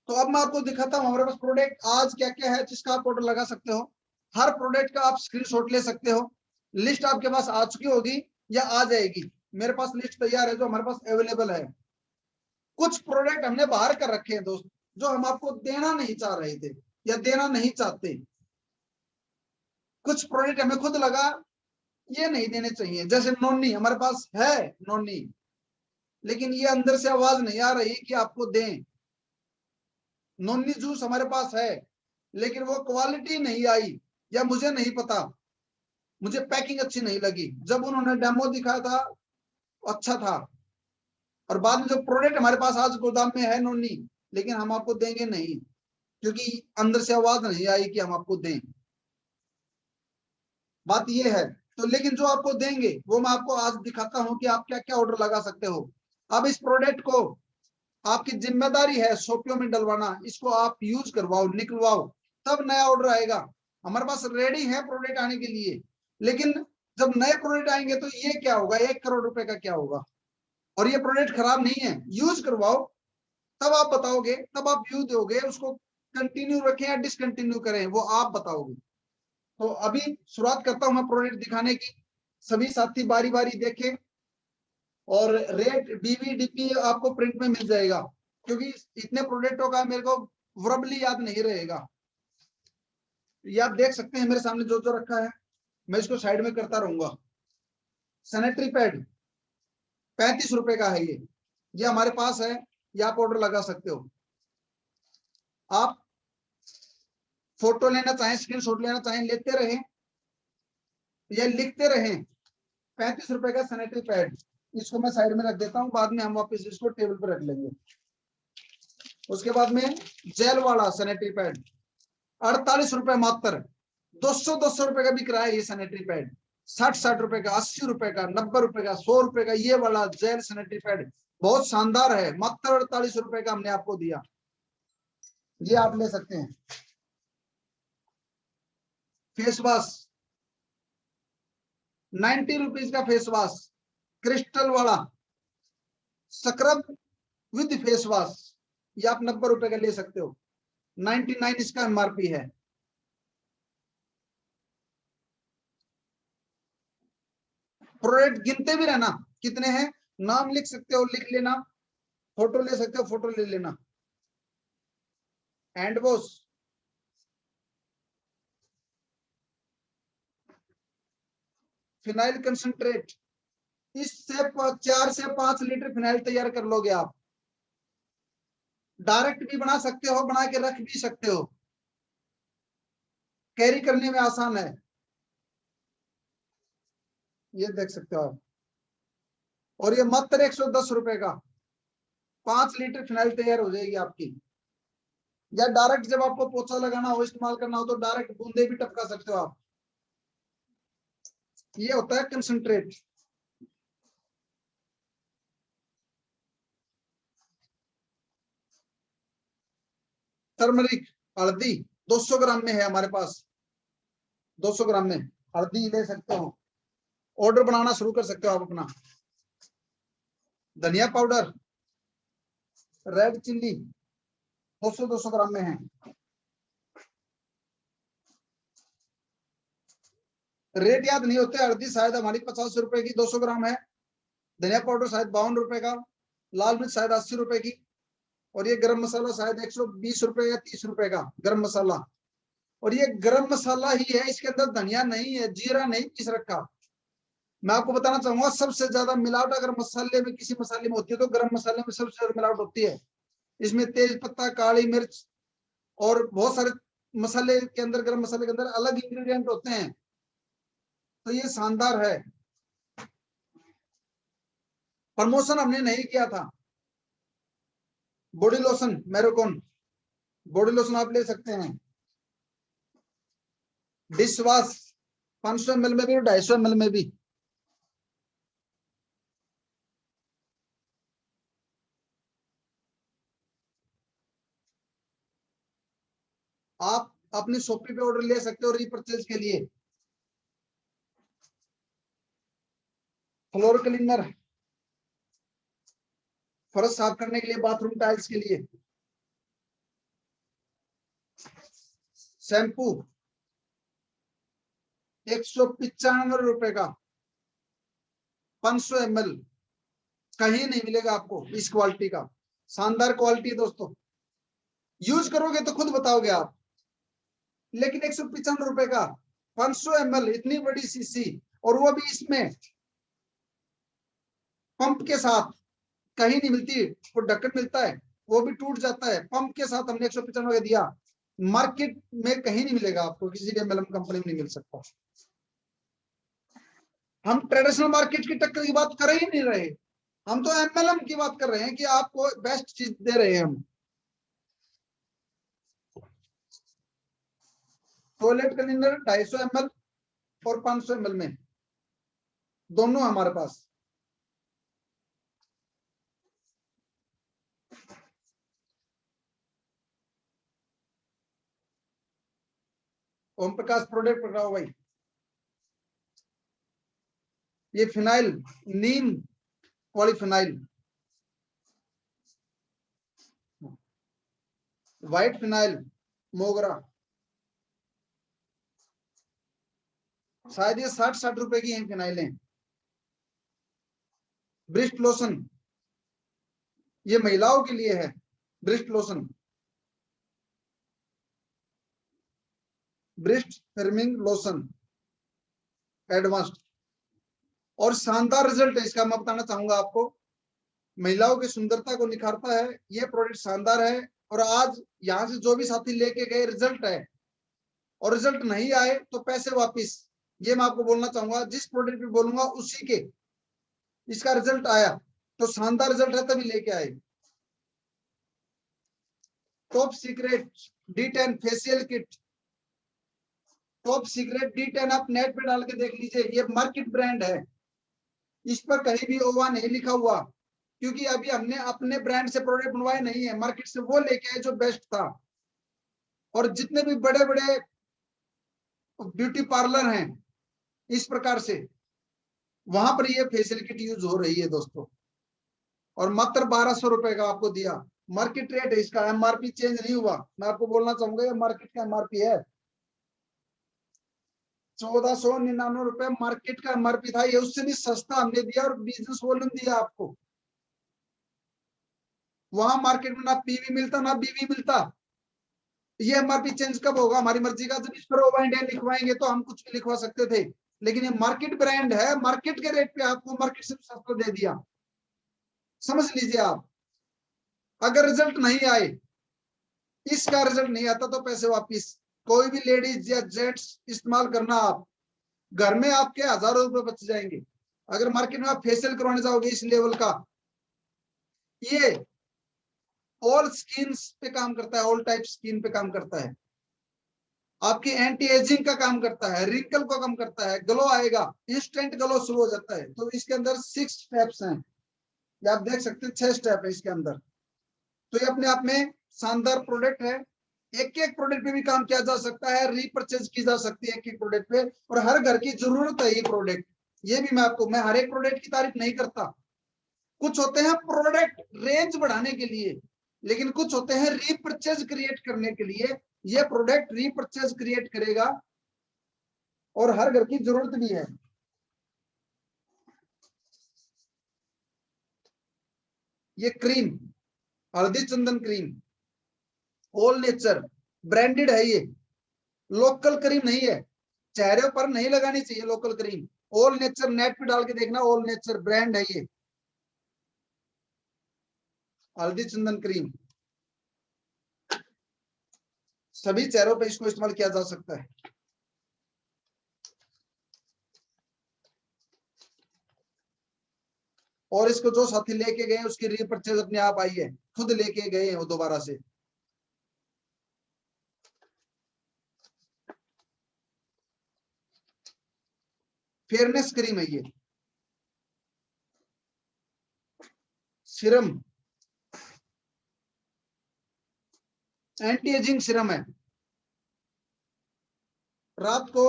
A: तो अब मैं आपको दिखाता हूं हमारे पास प्रोडक्ट आज क्या क्या है जिसका आप ऑर्डर लगा सकते हो। हर प्रोडक्ट का आप स्क्रीनशॉट ले सकते हो। लिस्ट आपके पास आ चुकी होगी या आ जाएगी। मेरे पास लिस्ट तैयार है जो हमारे पास अवेलेबल है। कुछ प्रोडक्ट हमने बाहर कर रखे हैं दोस्त, जो हम आपको देना नहीं चाह रहे थे या देना नहीं चाहते। कुछ प्रोडक्ट हमें खुद लगा ये नहीं देने चाहिए, जैसे नोनी हमारे पास है नोनी, लेकिन ये अंदर से आवाज नहीं आ रही कि आपको दें। नोनी जूस हमारे पास है, लेकिन वो क्वालिटी नहीं आई या मुझे नहीं पता, मुझे पैकिंग अच्छी नहीं लगी। जब उन्होंने डेमो दिखाया था अच्छा था, और बाद में जो प्रोडक्ट हमारे पास आज गोदाम में है नोनी, लेकिन हम आपको देंगे नहीं क्योंकि अंदर से आवाज नहीं आई कि हम आपको दें। बात ये है। तो लेकिन जो आपको देंगे वो मैं आपको आज दिखाता हूं कि आप क्या क्या ऑर्डर लगा सकते हो। अब इस प्रोडक्ट को आपकी जिम्मेदारी है शॉपियों में डलवाना, इसको आप यूज करवाओ, निकलवाओ, तब नया ऑर्डर आएगा। हमारे पास रेडी है प्रोडक्ट आने के लिए, लेकिन जब नए प्रोडक्ट आएंगे तो ये क्या होगा, 1 करोड़ रुपए का क्या होगा। और ये प्रोडक्ट खराब नहीं है, यूज करवाओ, तब आप बताओगे, तब आप यूज दोगे उसको। कंटिन्यू रखें या डिसकंटिन्यू करें वो आप बताओगे। तो अभी शुरुआत करता हूं मैं प्रोडक्ट दिखाने की। सभी साथी बारी बारी देखें, और रेट डीवीडीपी आपको प्रिंट में मिल जाएगा, क्योंकि इतने प्रोडक्टों का मेरे को वर्बली याद नहीं रहेगा। ये आप देख सकते हैं मेरे सामने जो जो रखा है, मैं इसको साइड में करता रहूंगा। सैनिटरी पैड 35 रुपए का है ये हमारे पास है, ये आप ऑर्डर लगा सकते हो। आप फोटो लेना चाहें, स्क्रीनशॉट लेना चाहें, लेते रहें या लिखते रहें। 35 रुपए का सैनिटरी पैड, इसको मैं साइड में रख देता हूँ, बाद में हम वापस इसको टेबल पर रख लेंगे। उसके बाद में जेल वाला सैनिटरी पैड 48 रुपए मात्र। 200 रुपए का बिक रहा है ये सैनिटरी पैड। 60 रुपए का, 80 रुपए का, 90 रुपए का, 100 रुपए का ये वाला जेल सैनिटरी पैड बहुत शानदार है, मात्र 48 रुपए का हमने आपको दिया। ये आप ले सकते हैं। फेस वॉश 90 रुपीज का फेस वॉश, क्रिस्टल वाला स्क्रब विद फेस वॉश, ये आप 90 रुपए का ले सकते हो। 99 इसका एमआरपी है। प्रोडक्ट गिनते भी रहना कितने हैं, नाम लिख सकते हो, लिख लेना, फोटो ले सकते हो, फोटो ले लेना। हैंड वॉश फिनाइल कंसंट्रेट, इससे 4 से 5 लीटर फिनाइल तैयार कर लोगे आप। डायरेक्ट भी बना सकते हो, बना के रख भी सकते हो, कैरी करने में आसान है। ये देख सकते हो आप। और ये मात्र 110 रुपए का 5 लीटर फिनाइल तैयार हो जाएगी आपकी। या डायरेक्ट जब आपको पोछा लगाना हो, इस्तेमाल करना हो, तो डायरेक्ट बूंदे भी टपका सकते हो आप। ये होता है कंसंट्रेट। टर्मरिक हल्दी 200 ग्राम में है हमारे पास। 200 ग्राम में हल्दी ले सकते हो, ऑर्डर बनाना शुरू कर सकते हो आप अपना। धनिया पाउडर, रेड चिल्ली 200 ग्राम में है। रेट याद नहीं होते। हल्दी शायद हमारी 50 रुपए की 200 ग्राम है, धनिया पाउडर शायद 52 रुपए का, लाल मिर्च शायद 80 रुपए की, और ये गरम मसाला शायद 120 रुपए या 30 रुपए का गरम मसाला। और ये गरम मसाला ही है, इसके अंदर धनिया नहीं है, जीरा नहीं पीस रखा। मैं आपको बताना चाहूंगा सबसे ज्यादा मिलावट अगर मसाले में, किसी मसाले में होती है तो गरम मसाले में सबसे ज्यादा मिलावट होती है। इसमें तेज पत्ता, काली मिर्च और बहुत सारे मसाले के अंदर, गरम मसाले के अंदर अलग इंग्रेडिएंट होते हैं। तो ये शानदार है। प्रमोशन हमने नहीं किया था। बॉडी लोशन मैरोकॉन, बॉडी लोशन आप ले सकते हैं। डिश वॉश 500 ml में भी और 250 ml में भी। अपनी शॉपी पे ऑर्डर ले सकते हो रीपरचेज के लिए। फ्लोर क्लीनर, फर्श साफ करने के लिए, बाथरूम टाइल्स के लिए। शैम्पू 195 का 500 ml, कहीं नहीं मिलेगा आपको इस क्वालिटी का। शानदार क्वालिटी है दोस्तों, यूज करोगे तो खुद बताओगे आप। लेकिन 195 का 500 ml, इतनी बड़ी सीसी, और वो भी इसमें पंप के साथ, कहीं नहीं मिलती। वो ढक्कन मिलता है वो भी टूट जाता है, पंप के साथ हमने 195 का दिया। मार्केट में कहीं नहीं मिलेगा आपको, किसी भी एमएलएम कंपनी में नहीं मिल सकता। हम ट्रेडिशनल मार्केट की टक्कर की बात कर ही नहीं रहे, हम तो एमएलएम की बात कर रहे हैं कि आपको बेस्ट चीज दे रहे हैं हम। टॉयलेट क्लीनर 250 ml और 500 ml में, दोनों हमारे पास। ओम प्रकाश प्रोडक्ट पकड़ाओ भाई। ये फिनाइल, नीम वाली फिनाइल, व्हाइट फिनाइल मोगरा, शायद ये 60 रुपए की हैं फिनाइलें। ब्रिस्ट लोशन, ये महिलाओं के लिए है, breast lotion, breast forming lotion advanced, और शानदार रिजल्ट है इसका। मैं बताना चाहूंगा आपको, महिलाओं की सुंदरता को निखारता है ये प्रोडक्ट, शानदार है। और आज यहाँ से जो भी साथी लेके गए रिजल्ट है, और रिजल्ट नहीं आए तो पैसे वापिस, ये मैं आपको बोलना चाहूंगा। जिस प्रोडक्ट पे बोलूंगा उसी के इसका रिजल्ट आया तो शानदार रिजल्ट है, तभी लेके आए। Top secret D10 facial kit, top secret D10, आप नेट पे डाल के देख लीजिए, ये मार्केट ब्रांड है। इस पर कहीं भी ओवा नहीं लिखा हुआ, क्योंकि अभी हमने अपने ब्रांड से प्रोडक्ट बनवाए नहीं है, मार्केट से वो लेके आए जो बेस्ट था। और जितने भी बड़े बड़े ब्यूटी पार्लर हैं इस प्रकार से, वहां पर ये फेशियल किट यूज हो रही है दोस्तों। और मात्र 1200 रुपए का आपको दिया, मार्केट रेट है इसका, एमआरपी चेंज नहीं हुआ। मैं आपको बोलना चाहूंगा ये मार्केट का एमआरपी है, 1499 रुपए मार्केट का एमआरपी था। ये उससे भी सस्ता हमने दिया और बिजनेस वॉल्यूम दिया आपको। वहां मार्केट में ना पीवी मिलता ना बीवी मिलता। ये एमआरपी चेंज कब होगा? हमारी मर्जी का। जब इस पर ओवर इंडिया लिखवाएंगे तो हम कुछ भी लिखवा सकते थे, लेकिन ये मार्केट ब्रांड है, मार्केट के रेट पे आपको मार्केट से सस्ता दे दिया। समझ लीजिए आप, अगर रिजल्ट नहीं आए, इसका रिजल्ट नहीं आता तो पैसे वापिस। कोई भी लेडीज या जेंट्स इस्तेमाल करना, आप घर में आपके हजारों रुपए बच जाएंगे। अगर मार्केट में आप फेशियल करवाने जाओगे इस लेवल का, ये ऑल स्किन पे काम करता है, ऑल टाइप स्किन पे काम करता है, आपकी एंटी एजिंग का काम करता है, रिंकल को कम करता है, ग्लो आएगा, इंस्टेंट ग्लो शुरू हो जाता है। तो इसके अंदर 6 स्टेप्स हैं, ये आप देख सकते हैं, 6 स्टेप है इसके अंदर। तो ये अपने आप में शानदार प्रोडक्ट है। एक एक प्रोडक्ट पे भी काम किया जा सकता है, रीपरचेज की जा सकती है एक एक प्रोडक्ट पे, और हर घर की जरूरत है ये प्रोडक्ट। ये भी मैं हर एक प्रोडक्ट की तारीफ नहीं करता। कुछ होते हैं प्रोडक्ट रेंज बढ़ाने के लिए, लेकिन कुछ होते हैं रीपरचेज क्रिएट करने के लिए। ये प्रोडक्ट रीपरचेज क्रिएट करेगा और हर घर की जरूरत भी है। ये क्रीम, हल्दी चंदन क्रीम, ऑल नेचर ब्रांडेड है ये, लोकल क्रीम नहीं है, चेहरे पर नहीं लगानी चाहिए local cream. All nature, net पे डाल के देखना, ऑल नेचर ब्रांड है ये, हल्दी चंदन क्रीम। सभी चेहरों पे इसको इस्तेमाल किया जा सकता है। और इसको जो साथी लेके गए उसकी रीपरचेज अपने आप आई है, खुद लेके गए हैं वो दोबारा से। फेयरनेस क्रीम है ये, सीरम, एंटी एजिंग सीरम है। रात को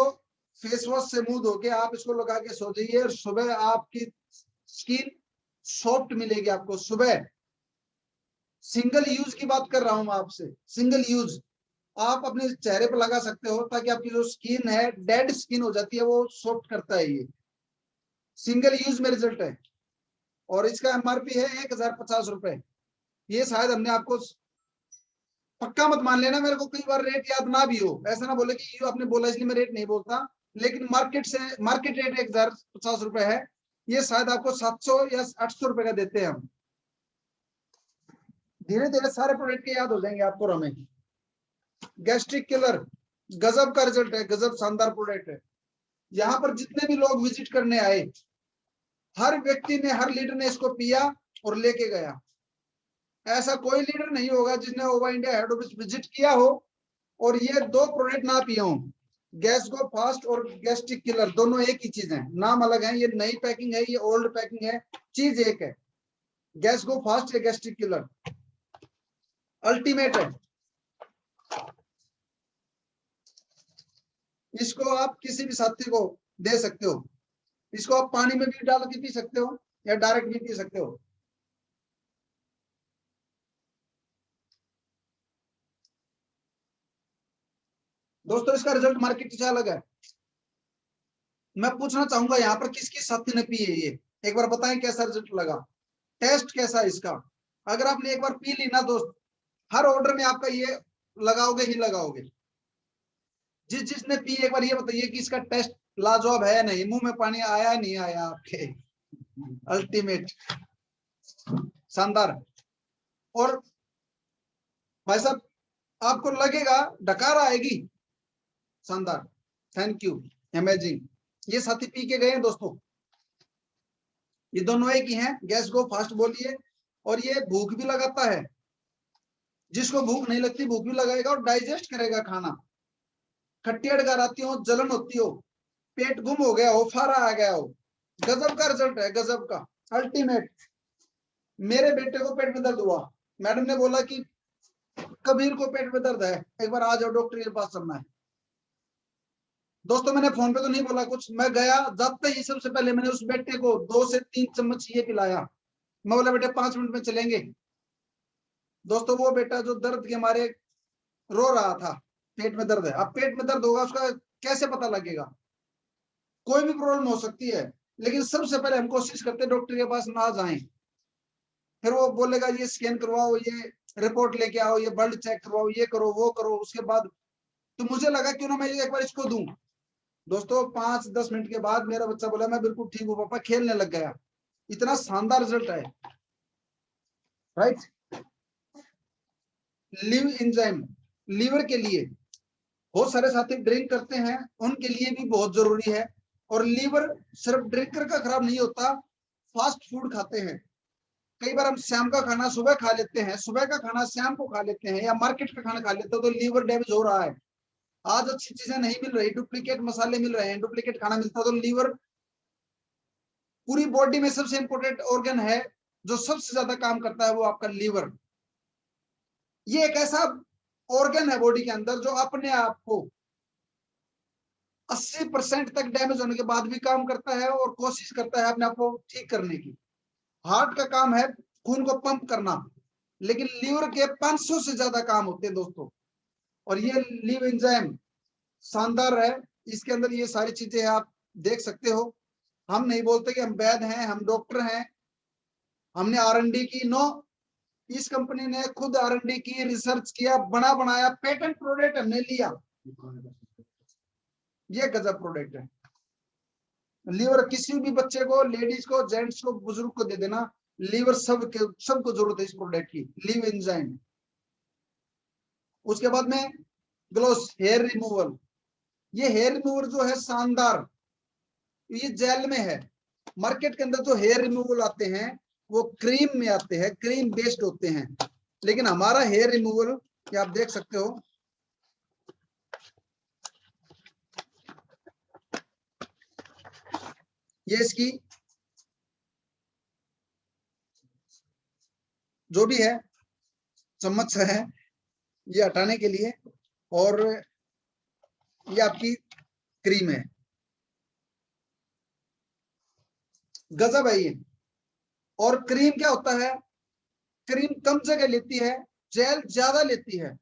A: फेस वॉश से मुंह धो के आप इसको लगा के सो जाइए और सुबह आपकी स्किन सॉफ्ट मिलेगी आपको। सुबह सिंगल यूज की बात कर रहा हूं मैं आपसे, सिंगल यूज आप अपने चेहरे पर लगा सकते हो ताकि आपकी जो स्किन है, डेड स्किन हो जाती है, वो सॉफ्ट करता है। ये सिंगल यूज में रिजल्ट है और इसका एमआरपी है 1050 रुपए। ये शायद हमने आपको, पक्का मत मान लेना मेरे को, कई बार रेट याद ना भी हो, ऐसा ना बोले कि ये आपने बोला इसलिए मैं रेट नहीं बोलता, लेकिन मार्केट रेट 1050 रुपए है। ये शायद आपको 700 या 800 रुपए का देते हैं हम। धीरे धीरे सारे प्रोडक्ट के याद हो जाएंगे आपको। रमें गैस्ट्रिक किलर, गजब का रिजल्ट है, गजब शानदार प्रोडक्ट है। यहाँ पर जितने भी लोग विजिट करने आए, हर व्यक्ति ने, हर लीडर ने इसको पिया और लेके गया। ऐसा कोई लीडर नहीं होगा जिसने ओवा इंडिया हेड ऑफिस विजिट किया हो और ये दो प्रोडक्ट ना पिए हों। गैस गो फास्ट और गैस्ट्रिक किलर दोनों एक ही चीज है, नाम अलग है। ये नई पैकिंग है, ये ओल्ड पैकिंग है, चीज एक है। गैस गो फास्ट या गैस्ट्रिक किलर अल्टीमेट है। इसको आप किसी भी साथी को दे सकते हो। इसको आप पानी में भी डाल के पी सकते हो या डायरेक्ट भी पी सकते हो। दोस्तों इसका रिजल्ट मार्केट से अलग है। मैं पूछना चाहूंगा यहाँ पर किस किस साथी ने पी है, ये एक बार बताएं कैसा रिजल्ट लगा, टेस्ट कैसा है इसका। अगर आपने एक बार पी ली ना दोस्त, हर ऑर्डर में आपका ये लगाओगे ही लगाओगे। जिसने पी एक बार ये बताइए कि इसका टेस्ट लाजवाब है या नहीं, मुंह में पानी आया नहीं आया आपके। अल्टीमेट, शानदार। और भाई साहब आपको लगेगा डकार आएगी, शानदार, थैंक यू, अमेजिंग। ये साथी पी के गए हैं दोस्तों, ये दोनों एक ही हैं। गैस गो फास्ट बोलिए, और ये भूख भी लगाता है। जिसको भूख नहीं लगती भूख भी लगाएगा और डाइजेस्ट करेगा खाना। खट्टी अड़कार आती हो, जलन होती हो, पेट गुम हो गया हो, फारा आ गया हो, गजब का रिजल्ट है, गजब का, अल्टीमेट। मेरे बेटे को पेट में दर्द हुआ, मैडम ने बोला कि कबीर को पेट में दर्द है, एक बार आ जाओ डॉक्टर के पास चलना है। दोस्तों मैंने फोन पे तो नहीं बोला कुछ, मैं गया, जाते ही सबसे पहले मैंने उस बेटे को 2 से 3 चम्मच ये पिलाया। मैं बोला बेटे 5 मिनट में चलेंगे। दोस्तों वो बेटा जो दर्द के मारे रो रहा था, पेट में दर्द है। अब पेट में दर्द होगा उसका कैसे पता लगेगा, कोई भी प्रॉब्लम हो सकती है, लेकिन सबसे पहले हम कोशिश करते हैं डॉक्टर के पास ना जाएं। फिर वो बोलेगा ये स्कैन करवाओ, ये रिपोर्ट लेके आओ, ये ब्लड चेक करवाओ, ये करो वो करो, उसके बाद तो मुझे लगा क्यों ना मैं एक बार इसको दूं। दोस्तों 5-10 मिनट के बाद मेरा बच्चा बोला मैं बिल्कुल ठीक हूँ पापा, खेलने लग गया। इतना शानदार रिजल्ट है, राइट। लिव एंजाइम, लीवर के लिए बहुत सारे साथी ड्रिंक करते हैं, उनके लिए भी बहुत जरूरी है। और लीवर सिर्फ ड्रिंकर का खराब नहीं होता, फास्ट फूड खाते हैं कई बार हम, शाम का खाना सुबह खा लेते हैं, सुबह का खाना शाम को खा लेते हैं, या मार्केट का खाना खा लेते हैं, तो लीवर डैमेज हो रहा है। आज अच्छी चीजें नहीं मिल रही, डुप्लीकेट मसाले मिल रहे हैं, डुप्लीकेट खाना मिलता है, तो लीवर पूरी बॉडी में सबसे इंपॉर्टेंट ऑर्गन है, जो सबसे ज्यादा काम करता है वो आपका लीवर। ये एक ऐसा ऑर्गन है बॉडी के अंदर जो अपने आप को 80% तक डैमेज होने के बाद भी काम करता है और कोशिश करता है अपने आप को ठीक करने की। हार्ट का काम है खून को पंप करना, लेकिन लीवर के 500 से ज्यादा काम होते हैं दोस्तों। और ये लिव एंजाइम शानदार है, इसके अंदर ये सारी चीजें आप देख सकते हो। हम नहीं बोलते कि हम वैद्य हैं, हम डॉक्टर हैं, हमने R&D की, नो। इस कंपनी ने खुद R&D की, रिसर्च किया, बना बनाया पेटेंट प्रोडक्ट हमने लिया। ये गजब प्रोडक्ट है। लीवर किसी भी बच्चे को, लेडीज को, जेंट्स को, बुजुर्ग को दे देना, लीवर सबको जरूरत है इस प्रोडक्ट की, लिव एंजाइम। उसके बाद में ग्लोस हेयर रिमूवल, ये हेयर रिमूवर जो है शानदार, ये जेल में है। मार्केट के अंदर जो हेयर रिमूवल आते हैं वो क्रीम में आते हैं, क्रीम बेस्ड होते हैं, लेकिन हमारा हेयर रिमूवल ये आप देख सकते हो, ये इसकी जो भी है चम्मच है ये हटाने के लिए, और ये आपकी क्रीम है, गजब है ये। और क्रीम क्या होता है, क्रीम कम जगह लेती है, जेल ज्यादा लेती है।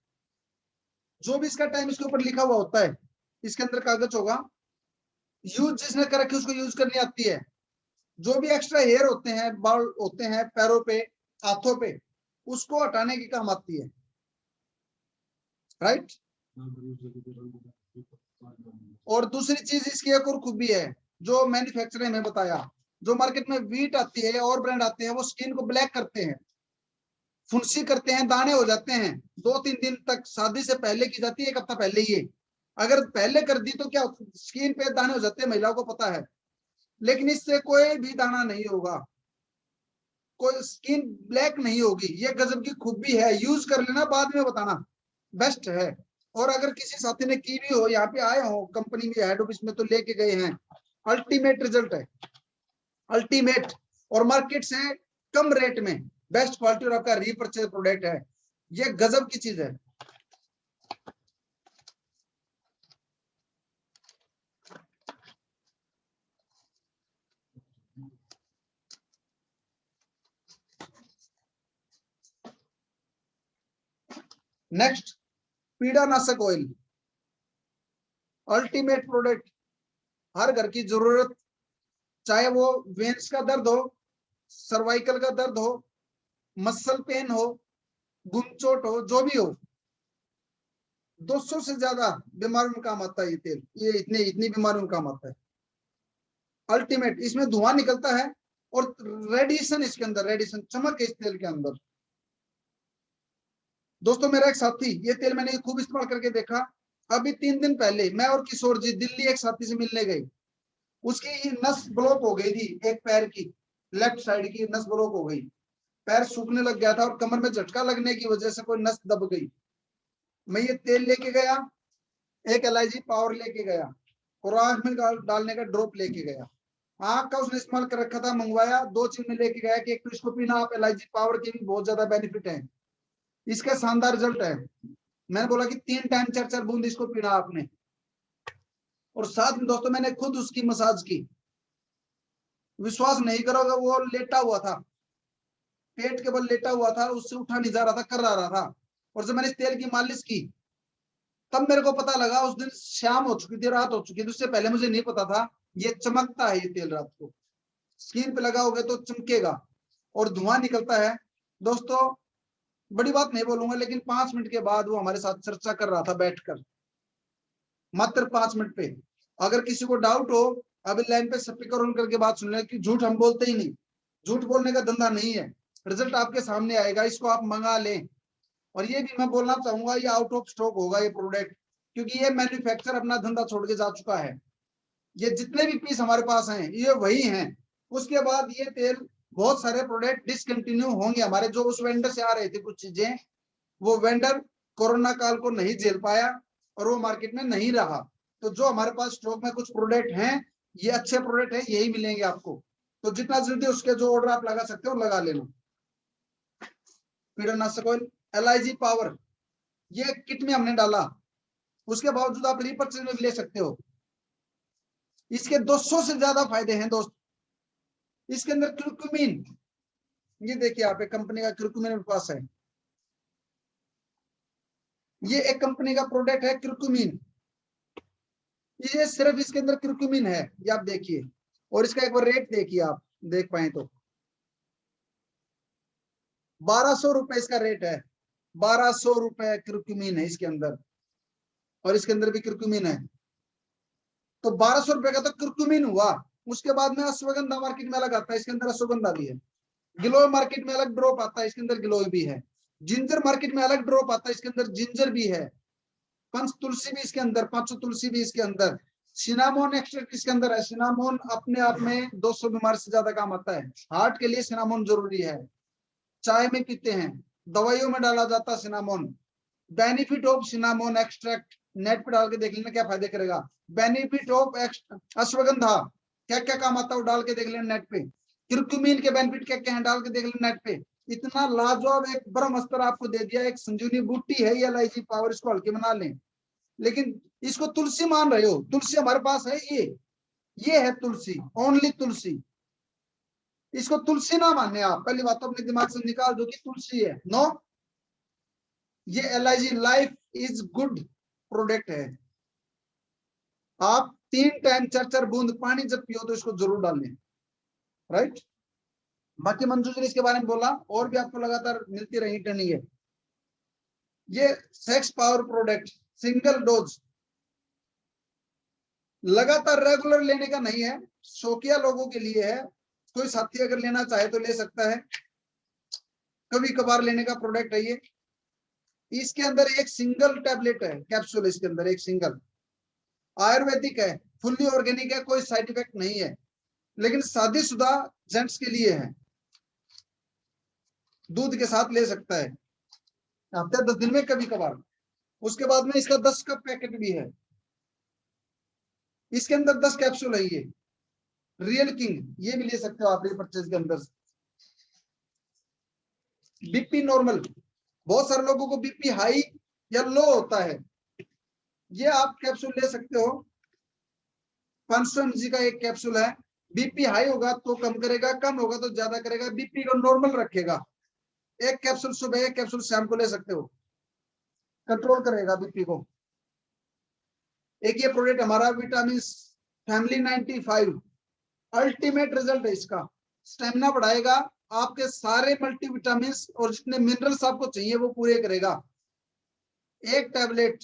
A: जो भी इसका टाइम इसके ऊपर लिखा हुआ होता है, इसके अंदर कागज होगा, यूज जिसने कर रखी उसको यूज करनी आती है। जो भी एक्स्ट्रा हेयर होते हैं, बाल होते हैं पैरों पे, हाथों पे, उसको हटाने की काम आती है, राइट। और दूसरी चीज इसकी एक और खूबी है, जो मैन्युफैक्चरर ने बताया, जो मार्केट में वीट आती है और ब्रांड आते हैं, वो स्किन को ब्लैक करते हैं, फुंसी करते हैं, दाने हो जाते हैं। 2-3 दिन तक, शादी से पहले की जाती है, 1 हफ्ता पहले ये, अगर पहले कर दी तो क्या स्किन पे दाने हो जाते हैं, महिलाओं को पता है। लेकिन इससे कोई भी दाना नहीं होगा, कोई स्किन ब्लैक नहीं होगी। ये गजब की खूबी है, यूज कर लेना, बाद में बताना, बेस्ट है। और अगर किसी साथी ने की भी हो, यहाँ पे आए हो कंपनी में हेड ऑफिस में, तो लेके गए हैं, अल्टीमेट रिजल्ट है, अल्टीमेट। और मार्केट से कम रेट में बेस्ट क्वालिटी और आपका रीपर्चेज प्रोडक्ट है, ये गजब की चीज है। नेक्स्ट, पीड़ानाशक ऑयल, अल्टीमेट प्रोडक्ट, हर घर की जरूरत, चाहे वो वेन्स का दर्द हो, सर्वाइकल का दर्द हो, मसल पेन हो, गुमचोट हो, जो भी हो, 200 से ज्यादा बीमारियों में काम आता है ये तेल, ये इतनी बीमारियों में काम आता है। अल्टीमेट, इसमें धुआं निकलता है और रेडिएशन, इसके अंदर रेडिएशन, चमक है इस तेल के अंदर। दोस्तों मेरा एक साथी, ये तेल मैंने खूब इस्तेमाल करके देखा। अभी 3 दिन पहले मैं और किशोर जी दिल्ली एक साथी से मिलने गए, उसकी नस ब्लॉक हो गई थी, एक पैर की लेफ्ट साइड की नस ब्लॉक हो गई, पैर सूखने लग गया था और कमर में झटका लगने की वजह से कोई नस दब गई। मैं ये तेल लेके गया, एक एलआईजी पावर लेके गया, और आंख में डालने का ड्रॉप लेके गया। आंख का उसने इस्तेमाल कर रखा था, मंगवाया, 2 चीज में लेके गया कि एक तो इसको पीना आप, एलआईजी पावर के भी बहुत ज्यादा बेनिफिट है, इसका शानदार रिजल्ट है। मैंने बोला कि 3 टाइम 4-4 बूंद इसको पीना आपने। और साथ में दोस्तों मैंने खुद उसकी मसाज की, विश्वास नहीं करोगे, वो लेटा हुआ था, पेट के बल लेटा हुआ था, उससे उठा नहीं जा रहा था, कर रहा था। और जब मैंने इस तेल की मालिश की, तब मेरे को पता लगा, उस दिन शाम हो चुकी थी, रात हो चुकी थी, उससे पहले मुझे नहीं पता था ये चमकता है, ये तेल रात को स्किन पे लगाओगे तो चमकेगा और धुआं निकलता है। दोस्तों बड़ी बात नहीं बोलूंगा, लेकिन 5 मिनट के बाद वो हमारे साथ चर्चा कर रहा था बैठकर, मात्र 5 मिनट पे। अगर किसी को डाउट हो, अभी लाइन पे स्पीकर ऑन करके बात सुन ले, कि झूठ हम बोलते ही नहीं, झूठ बोलने का धंधा नहीं है, रिजल्ट आपके सामने आएगा, इसको आप मंगा लें। और ये भी मैं बोलना चाहूंगा, ये आउट ऑफ स्टॉक होगा ये प्रोडक्ट, क्योंकि ये मैन्युफैक्चर अपना धंधा छोड़ के जा चुका है। ये जितने भी पीस हमारे पास हैं ये वही हैं। उसके बाद ये तेल, बहुत सारे प्रोडक्ट डिसकंटिन्यू होंगे हमारे, जो उस वेंडर से आ रहे थे कुछ चीजें, वो वेंडर कोरोना काल को नहीं झेल पाया और वो मार्केट में नहीं रहा। तो जो हमारे पास स्टॉक में कुछ प्रोडक्ट हैं, ये अच्छे प्रोडक्ट हैं, यही मिलेंगे आपको। तो जितना जल्दी उसके जो ऑर्डर आप लगा सकते हो लगा लेना। कीटनाशक ऑयल, एलआईजी पावर, ये किट में हमने डाला, उसके बावजूद आप रीपर्चेज में ले सकते हो। इसके 200 से ज्यादा फायदे हैं दोस्त। इसके अंदर क्यूरक्यूमिन, ये देखिए आप, एक कंपनी का क्यूरक्यूमिन मेरे पास है, ये एक कंपनी का प्रोडक्ट है क्यूरक्यूमिन, ये सिर्फ इसके अंदर क्यूरक्यूमिन है, ये आप देखिए। और इसका एक बार रेट देखिए, आप देख पाए तो 1200 रुपए इसका रेट है, 1200 रुपए क्यूरक्यूमिन है इसके अंदर, और इसके अंदर भी क्यूरक्यूमिन है। तो 1200 रुपए का तो क्यूरक्यूमिन हुआ। उसके बाद में अश्वगंधा मार्केट में अलग आता है, इसके अंदर अश्वगंधा भी है। गिलोय मार्केट में अलग ड्रॉप आता है, इसके अंदर गिलोय भी है। जिंजर मार्केट में अलग ड्रॉप आता है, इसके अंदर जिंजर भी है। पंच तुलसी भी इसके अंदर, 500 तुलसी भी इसके अंदर। सिनामोन एक्सट्रैक्ट इसके अंदर है। सिनामोन अपने आप में 200 बीमारी से ज्यादा काम आता है। हार्ट के लिए सिनामोन जरूरी है, चाय में पीते हैं, दवाइयों में डाला जाता है cinnamon. Benefit of cinnamon extract, net पे डाल के देख लेना क्या फायदे करेगा। बेनिफिट ऑफ अश्वगंधा, क्या क्या काम आता है वो डाल के देख लेना नेट पे। क्यूरक्यूमिन के बेनिफिट क्या क्या है डाल के देख लेना नेट पे। इतना लाजवाब एक ब्रह्मास्त्र आपको दे दिया, एक संजीवनी बूटी है ये एलआईजी पावर, इसको हल्के बना लें। लेकिन इसको तुलसी मान रहे हो, तुलसी हमारे पास है, ये है तुलसी, ओनली तुलसी। इसको तुलसी ना माने आप, पहली बात तो अपने दिमाग से निकाल दो कि तुलसी है, नो। ये LIG life is good product है। आप 3 टाइम 4 बूंद पानी जब पियो तो इसको जरूर डालें, राइट। बाकी मंजू जी ने इसके बारे में बोला, और भी आपको लगातार मिलती रही ट्रेनिंग है। ये sex power product single dose, लगातार रेगुलर लेने का नहीं है, शौकिया लोगों के लिए है। कोई साथी अगर लेना चाहे तो ले सकता है, कभी कभार लेने का प्रोडक्ट है ये। इसके अंदर एक सिंगल टैबलेट है, कैप्सूल, इसके अंदर एक सिंगल, आयुर्वेदिक है, फुल्ली ऑर्गेनिक है, कोई साइड इफेक्ट नहीं है, लेकिन शादीशुदा जेंट्स के लिए है, दूध के साथ ले सकता है हफ्ते 10 दिन में कभी कभार। उसके बाद में इसका 10 का पैकेट भी है, इसके अंदर 10 कैप्सूल है। ये रियल किंग, ये भी ले सकते हो आप ये परचेज के अंदर। बीपी नॉर्मल, बहुत सारे लोगों को बीपी हाई या लो होता है, ये आप कैप्सूल ले सकते हो। 500 mg का एक कैप्सूल है। बीपी हाई होगा तो कम करेगा, कम होगा तो ज्यादा करेगा, बीपी को नॉर्मल रखेगा। एक कैप्सूल सुबह, एक कैप्सूल शाम को ले सकते हो, कंट्रोल करेगा बीपी को। एक ये प्रोडक्ट हमारा विटामिन फैमिली 95, अल्टीमेट रिजल्ट है इसका। स्टेमिना बढ़ाएगा, आपके सारे मल्टीविटामिन और जितने मिनरल्स आपको चाहिए वो पूरे करेगा। एक टैबलेट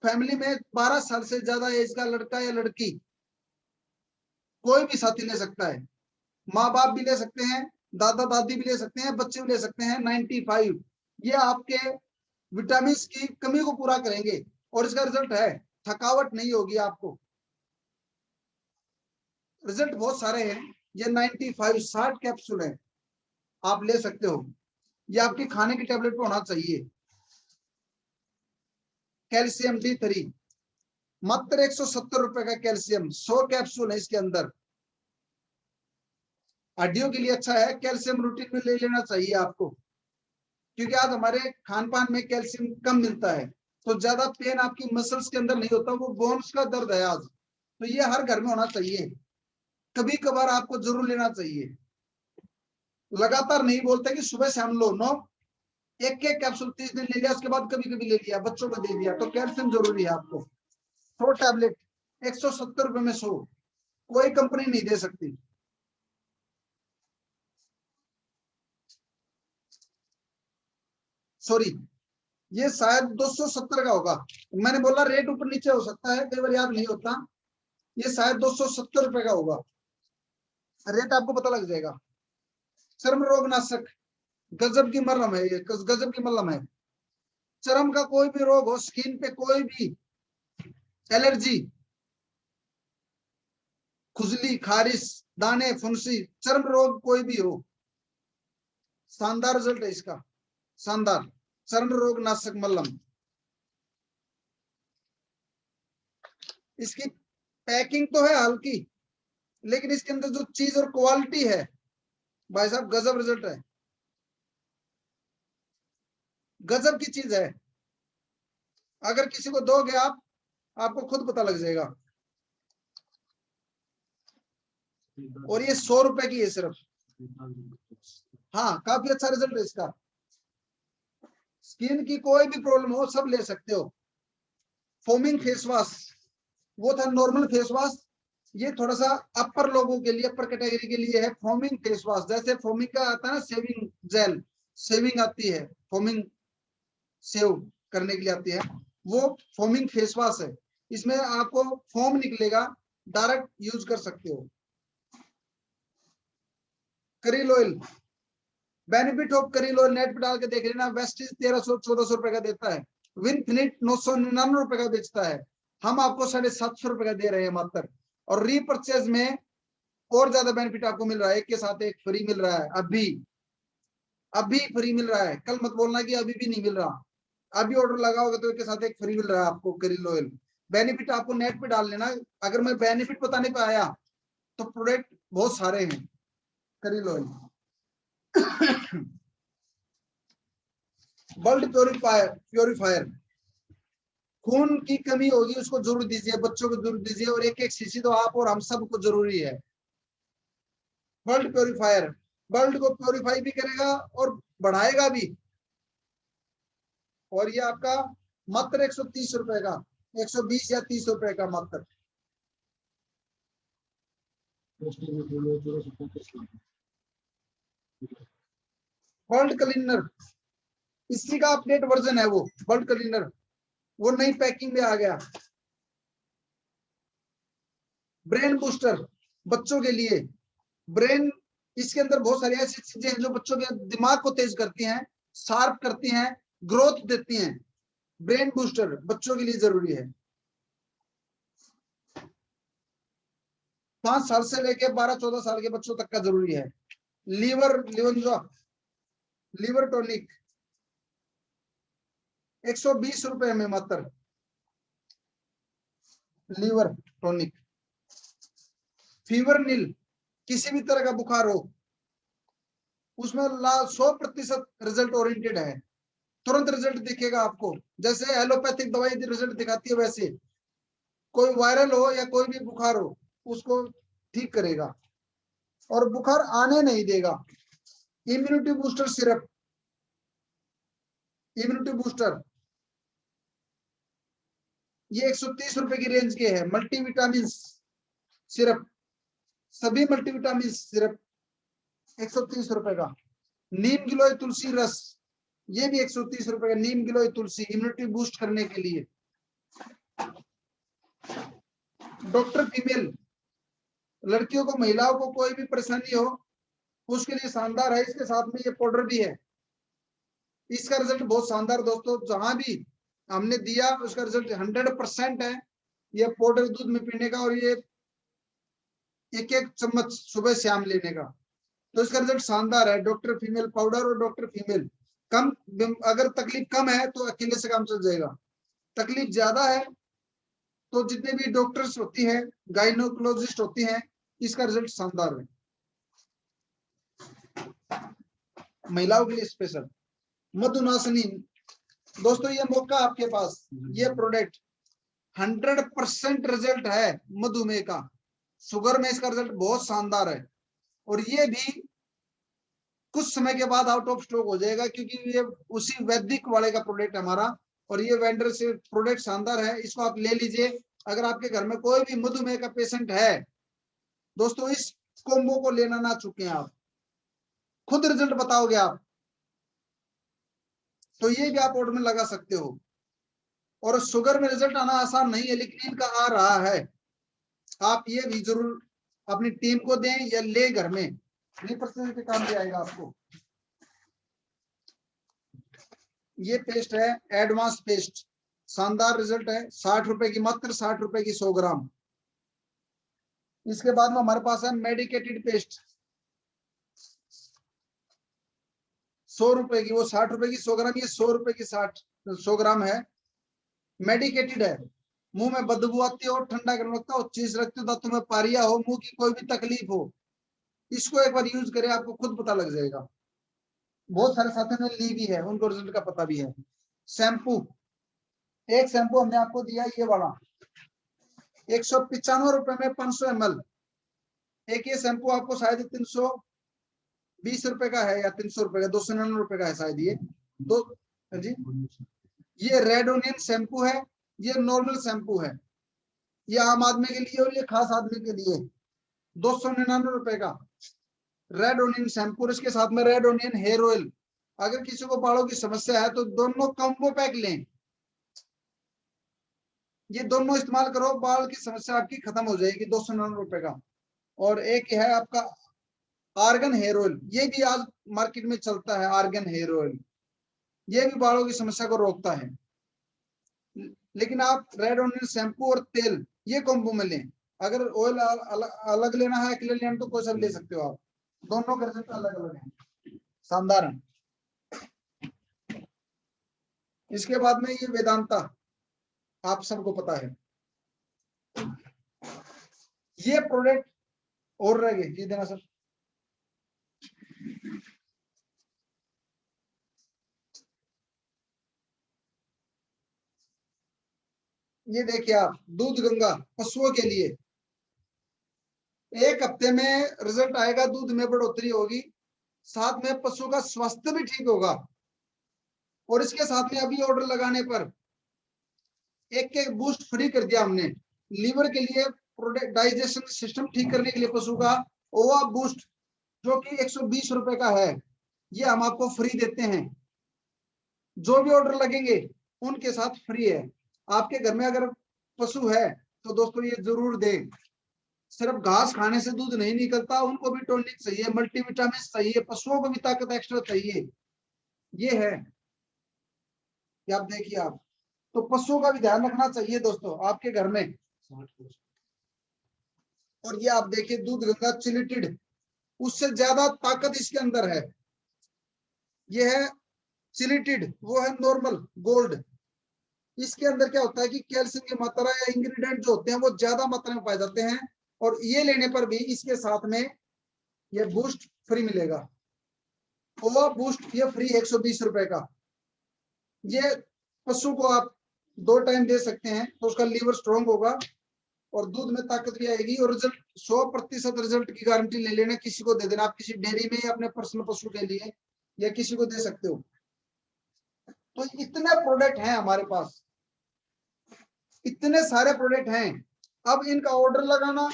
A: फैमिली में 12 साल से ज्यादा एज का लड़का या लड़की कोई भी साथी ले सकता है, माँ बाप भी ले सकते हैं, दादा दादी भी ले सकते हैं, बच्चे भी ले सकते हैं। 95 ये आपके विटामिन की कमी को पूरा करेंगे, और इसका रिजल्ट है थकावट नहीं होगी आपको। रिजल्ट बहुत सारे हैं। ये 95 60 कैप्सूल है, आप ले सकते हो। ये आपके खाने की टेबलेट पे होना चाहिए। कैल्शियम D3 मात्र 170 रुपए का कैल्शियम, 100 कैप्सूल है इसके अंदर। हड्डियों के लिए अच्छा है, कैल्शियम रूटीन में ले लेना चाहिए आपको, क्योंकि आज हमारे खान पान में कैल्शियम कम मिलता है, तो ज्यादा पेन आपकी मसल्स के अंदर नहीं होता, वो बोन्स का दर्द है आज। तो ये हर घर में होना चाहिए, कभी कभार आपको जरूर लेना चाहिए। लगातार नहीं बोलते कि सुबह शाम लो, नो। एक एक कैप्सूल 30 दिन ले लिया, उसके बाद कभी कभी ले लिया, बच्चों को दे दिया, तो कैल्शियम जरूरी है आपको। 100 टैबलेट 170 रुपए में 100, कोई कंपनी नहीं दे सकती। सॉरी, ये शायद 270 का होगा, मैंने बोला रेट ऊपर नीचे हो सकता है, कई बार याद नहीं होता। ये शायद 270 रुपए का होगा, रेट आपको पता लग जाएगा। चर्म रोग नाशक, गजब की मलहम है ये, गजब की मलहम है। चर्म का कोई भी रोग हो, स्किन पे कोई भी एलर्जी, खुजली, खारिश, दाने, फुंसी, चर्म रोग कोई भी हो, शानदार रिजल्ट है इसका, शानदार। चर्म रोग नाशक मलहम। इसकी पैकिंग तो है हल्की, लेकिन इसके अंदर जो चीज और क्वालिटी है भाई साहब, गजब रिजल्ट है, गजब की चीज है। अगर किसी को दोगे आप, आपको खुद पता लग जाएगा। और ये 100 रुपए की है सिर्फ। हाँ, काफी अच्छा रिजल्ट है इसका। स्किन की कोई भी प्रॉब्लम हो, सब ले सकते हो। फोमिंग फेस वॉश, वो था नॉर्मल फेस वॉश, ये थोड़ा सा अपर लोगों के लिए, अपर कैटेगरी के लिए है फोमिंग फेस वॉश। जैसे फोमिंग का आता है ना, सेविंग जेल, सेविंग आती है, फोमिंग सेव करने के लिए आती है, वो फोमिंग फेस वॉश है। इसमें आपको फोम निकलेगा, डायरेक्ट यूज कर सकते हो। करील ऑयल, बेनिफिट ऑफ करील ऑयल नेट पे डाल के देख लेना, वेस्टिज 1300-1400 रुपए का देता है, विनफिनिट 999 रुपए का बेचता है, हम आपको 750 रुपए का दे रहे हैं मात्र। और रीपर्चेज में और ज्यादा बेनिफिट आपको मिल रहा है, एक के साथ एक फ्री मिल रहा है, अभी अभी फ्री मिल रहा है, कल मत बोलना कि अभी भी नहीं मिल रहा। अभी ऑर्डर लगाओगे तो एक के साथ एक फ्री मिल रहा है आपको करील ऑयल। बेनिफिट आपको नेट पे डाल लेना, अगर मैं बेनिफिट बताने पे आया तो प्रोडक्ट बहुत सारे हैं करील ऑयल। वर्ल्ड प्योरीफायर, प्योरीफायर खून की कमी होगी उसको जरूर दीजिए, बच्चों को जरूर दीजिए, और एक एक शीशी तो आप और हम सबको जरूरी है। ब्लड प्योरीफायर ब्लड को प्योरीफाई भी करेगा और बढ़ाएगा भी। और ये आपका मात्र 130 रुपए का, 120 या 30 रुपए का मात्र। वर्ल्ड क्लीनर, इसी का अपडेट वर्जन है वो वर्ल्ड क्लीनर, वो नई पैकिंग में आ गया। ब्रेन बूस्टर बच्चों के लिए, ब्रेन, इसके अंदर बहुत सारी ऐसी चीजें हैं जो बच्चों के दिमाग को तेज करती हैं, शार्प करती हैं, ग्रोथ देती हैं। ब्रेन बूस्टर बच्चों के लिए जरूरी है। 5 साल से लेके 12-14 साल के बच्चों तक का जरूरी है। लीवर टॉनिक 120 रुपए में मात्र। Liver tonic. फीवर नील, किसी भी तरह का बुखार हो, उसमें 100% रिजल्ट ओरिएंटेड है, तुरंत रिजल्ट दिखेगा आपको। जैसे एलोपैथिक दवाई रिजल्ट दिखाती है, वैसे कोई वायरल हो या कोई भी बुखार हो उसको ठीक करेगा और बुखार आने नहीं देगा। Immunity booster syrup, immunity booster ये 130 रुपए की रेंज के है। मल्टीविटामिन सिरप, सभी मल्टीविटामिन सिरप 130 रुपए का। नीम गिलोय तुलसी रस, ये भी 130 रुपए का। नीम गिलोय तुलसी इम्यूनिटी बूस्ट करने के लिए। डॉक्टर फीमेल, लड़कियों को, महिलाओं को कोई भी परेशानी हो उसके लिए शानदार है। इसके साथ में ये पाउडर भी है। इसका रिजल्ट बहुत शानदार दोस्तों, जहां भी हमने दिया उसका रिजल्ट 100% है। ये पाउडर दूध में पीने का और ये एक एक चम्मच सुबह शाम लेने का, तो इसका रिजल्ट शानदार है। डॉक्टर फीमेल पाउडर और डॉक्टर फीमेल। कम, अगर तकलीफ कम है तो अकेले से काम चल जाएगा। तकलीफ ज्यादा है तो जितने भी डॉक्टर्स होती हैं, गायनोकोलॉजिस्ट होती हैं, इसका रिजल्ट शानदार है। महिलाओं के लिए स्पेशल मधुनाशनी दोस्तों, ये मौका आपके पास, ये प्रोडक्ट 100% रिजल्ट है मधुमेह का। शुगर में इसका रिजल्ट बहुत शानदार है और ये भी कुछ समय के बाद आउट ऑफ स्टॉक हो जाएगा, क्योंकि ये उसी वैदिक वाले का प्रोडक्ट है हमारा। और ये वेंडर से प्रोडक्ट शानदार है, इसको आप ले लीजिए। अगर आपके घर में कोई भी मधुमेह का पेशेंट है दोस्तों, इस कोम्बो को लेना ना चुके हैं आप, खुद रिजल्ट बताओगे आप, तो ये भी आप ऑर्डर में लगा सकते हो। और शुगर में रिजल्ट आना आसान नहीं है, लेकिन इनका आ रहा है। आप ये भी जरूर अपनी टीम को दें या ले घर में, 3% के काम भी आएगा आपको। ये पेस्ट है एडवांस पेस्ट, शानदार रिजल्ट है। 60 रुपए की, मात्र 60 रुपए की 100 ग्राम। इसके बाद में हमारे पास है मेडिकेटेड पेस्ट, 100 रुपए की, वो 60 रुपए की 100 ग्राम, ये 100 रुपए की 100 ग्राम है। मेडिकेटेड है। मुंह में बदबू आती हो, ठंडा गर्म लगता हो, चीज रखते हो, दांतों में पारिया हो, मुंह की कोई भी तकलीफ हो, इसको एक बार यूज करें, आपको खुद पता लग जाएगा। बहुत सारे साथियों ने ली भी है, उनको रिजल्ट का पता भी है। शैम्पू, एक शैम्पू हमने आपको दिया ये वाला 195 रुपए में 500 ml। एक ये शैम्पू आपको शायद 320 रुपए का है या 300 रुपए का, 299 रुपए का है शायद ये दो जी। ये रेड ओनियन शैम्पू है, ये नॉर्मल शैम्पू है, ये आम आदमी के लिए और ये खास आदमी के लिए। 299 रुपए का रेड ओनियन शैम्पू, इसके साथ में रेड ओनियन हेयर ऑयल। अगर किसी को बालों की समस्या है तो दोनों कॉम्बो पैक लें, ये दोनों इस्तेमाल करो, बाल की समस्या आपकी खत्म हो जाएगी। 299 रुपए का। और एक है आपका आर्गन हेयर ऑयल, ये भी आज मार्केट में चलता है। आर्गन हेयर ऑयल ये भी बालों की समस्या को रोकता है। लेकिन आप रेड ओनियन शैम्पू और तेल ये कॉम्बो में लें। अगर ऑयल अलग लेना है, अकेले लेना तो कोई सा ले सकते हो आप, दोनों का रिजल्ट अलग अलग है, शानदार है। इसके बाद में ये वेदांता, आप सबको पता है ये प्रोडक्ट। और रह गए ये देना सर। ये देखिए आप, दूध गंगा पशुओं के लिए 1 हफ्ते में रिजल्ट आएगा, दूध में बढ़ोतरी होगी, साथ में पशु का स्वास्थ्य भी ठीक होगा। और इसके साथ में अभी ऑर्डर लगाने पर एक बूस्ट फ्री कर दिया हमने, लीवर के लिए, प्रोडक्ट डाइजेशन सिस्टम ठीक करने के लिए पशु का ओवा बूस्ट जो कि 120 रुपए का है, ये हम आपको फ्री देते हैं। जो भी ऑर्डर लगेंगे उनके साथ फ्री है। आपके घर में अगर पशु है तो दोस्तों ये जरूर दें। सिर्फ घास खाने से दूध नहीं निकलता, उनको भी टॉनिक चाहिए, मल्टीविटामिन चाहिए, पशुओं को भी ताकत एक्स्ट्रा चाहिए। ये है कि आप देखिए आप, तो पशुओं का भी ध्यान रखना चाहिए दोस्तों आपके घर में। और ये आप देखिए दूध गंगा चिलिटेड, उससे ज्यादा ताकत इसके अंदर है। ये है चिलिटेड, वो है नॉर्मल गोल्ड। इसके अंदर क्या होता है कि कैल्शियम की मात्रा या इंग्रेडिएंट जो होते हैं वो ज्यादा मात्रा में पाए जाते हैं, और ये लेने पर भी इसके साथ में ये बूस्ट फ्री मिलेगा। ओवा बूस्ट ये फ्री 120 रुपए का। ये पशु को आप 2 टाइम दे सकते हैं तो उसका लीवर स्ट्रांग होगा और दूध में ताकत भी आएगी। और रिजल्ट 100% रिजल्ट की गारंटी ले लेना, किसी को दे देना, आप किसी डेयरी में या अपने पर्सनल पशु के लिए या किसी को दे सकते हो। तो इतने प्रोडक्ट हैं हमारे पास, इतने सारे प्रोडक्ट हैं। अब इनका ऑर्डर लगाना,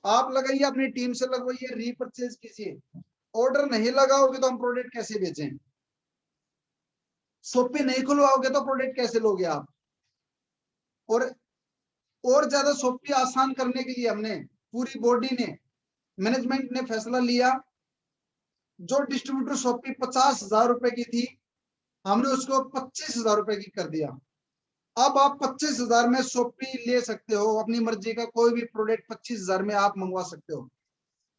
A: आप लगाइए, अपनी टीम से लगवाइए, रीपरचेज कीजिए। ऑर्डर नहीं लगाओगे तो हम प्रोडक्ट कैसे बेचें? शॉपी नहीं खुलवाओगे तो प्रोडक्ट कैसे लोगे आप? और ज्यादा शॉपी आसान करने के लिए हमने, पूरी बॉडी ने, मैनेजमेंट ने फैसला लिया, जो डिस्ट्रीब्यूटर शॉपी 50,000 रुपए की थी हमने उसको 25,000 रुपए की कर दिया। अब आप 25,000 में शॉपी ले सकते हो, अपनी मर्जी का कोई भी प्रोडक्ट 25,000 में आप मंगवा सकते हो,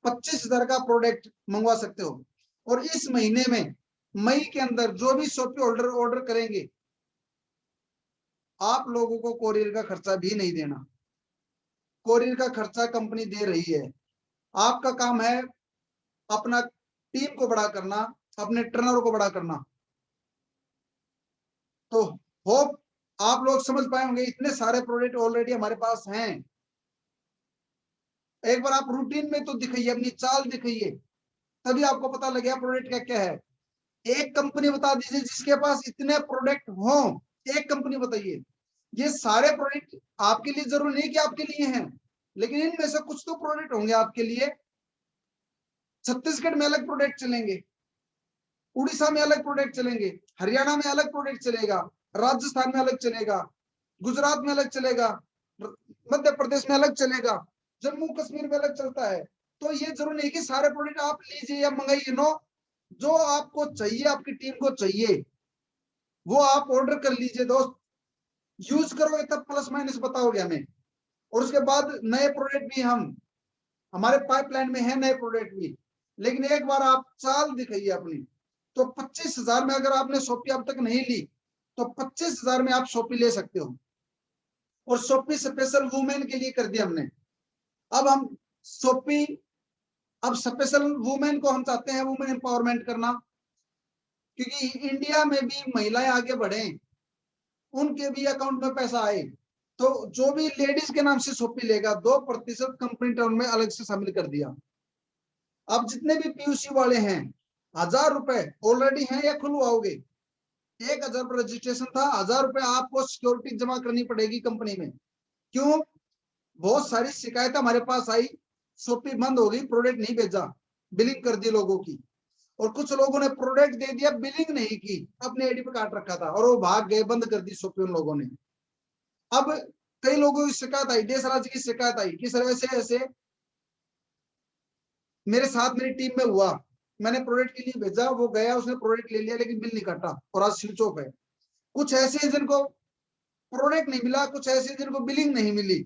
A: 25,000 का प्रोडक्ट मंगवा सकते हो। और इस महीने में मई के अंदर जो भी शॉपी ऑर्डर करेंगे, आप लोगों को कोरियर का खर्चा भी नहीं देना। कोरियर का खर्चा कंपनी दे रही है। आपका काम है अपना टीम को बड़ा करना, अपने टर्नओवर को बड़ा करना। तो होप आप लोग समझ पाए होंगे, इतने सारे प्रोडक्ट ऑलरेडी हमारे पास हैं। एक बार आप रूटीन में तो दिखाइए, अपनी चाल दिखाइए, तभी आपको पता लगेगा प्रोडक्ट क्या क्या है। एक कंपनी बता दीजिए जिसके पास इतने प्रोडक्ट हो, एक कंपनी बताइए। ये सारे प्रोडक्ट आपके लिए जरूरी नहीं कि आपके लिए हैं, लेकिन इनमें से कुछ तो प्रोडक्ट होंगे आपके लिए। छत्तीसगढ़ में अलग प्रोडक्ट चलेंगे, उड़ीसा में अलग प्रोडक्ट चलेंगे, हरियाणा में अलग प्रोडक्ट चलेगा, राजस्थान में अलग चलेगा, गुजरात में अलग चलेगा, मध्य प्रदेश में अलग चलेगा, जम्मू कश्मीर में अलग चलता है। तो ये जरूरी नहीं कि सारे प्रोडक्ट आप लीजिए या मंगाइए। नो, जो आपको चाहिए, आपकी टीम को चाहिए, वो आप ऑर्डर कर लीजिए दोस्त। यूज करोगे तब प्लस माइनस बताओगे हमें। और उसके बाद नए प्रोडक्ट भी हमारे पाइपलाइन में है, नए प्रोडक्ट भी। लेकिन एक बार आप चाल दिखाइए अपनी। तो 25,000 में अगर आपने शॉपी अब तक नहीं ली तो 25,000 में आप शॉपी ले सकते हो। और शॉपी स्पेशल वुमेन के लिए कर दिया हमने। अब हम शॉपी, अब स्पेशल वुमेन को हम चाहते हैं वुमेन एम्पावरमेंट करना, क्योंकि इंडिया में भी महिलाएं आगे बढ़े, उनके भी अकाउंट में पैसा आए। तो जो भी लेडीज के नाम से शॉपी लेगा 2% कंपनी टर्न में अलग से शामिल कर दिया। अब जितने भी पीयूसी वाले हैं, 1,000 रुपए ऑलरेडी हैं या खुलवाओगे? 1,000 रुपए रजिस्ट्रेशन था, 1,000 रुपए आपको सिक्योरिटी जमा करनी पड़ेगी कंपनी में। क्यों? बहुत सारी शिकायत हमारे पास आई, शॉपी बंद हो गई, प्रोडक्ट नहीं भेजा, बिलिंग कर दी लोगों की। और कुछ लोगों ने प्रोडक्ट दे दिया, बिलिंग नहीं की, अपने आईडी पे काट रखा था और वो भाग गए, बंद कर दी शॉपी उन लोगों ने। अब कई लोगों की शिकायत आई, देशराज की शिकायत आई कि सर ऐसे ऐसे मेरे साथ मेरी टीम में हुआ, मैंने प्रोडक्ट के लिए भेजा, वो गया, उसने प्रोडक्ट ले लिया लेकिन बिल नहीं काटा और आज स्विच ऑफ है। कुछ ऐसे जिनको प्रोडक्ट नहीं मिला, कुछ ऐसे जिनको बिलिंग नहीं मिली।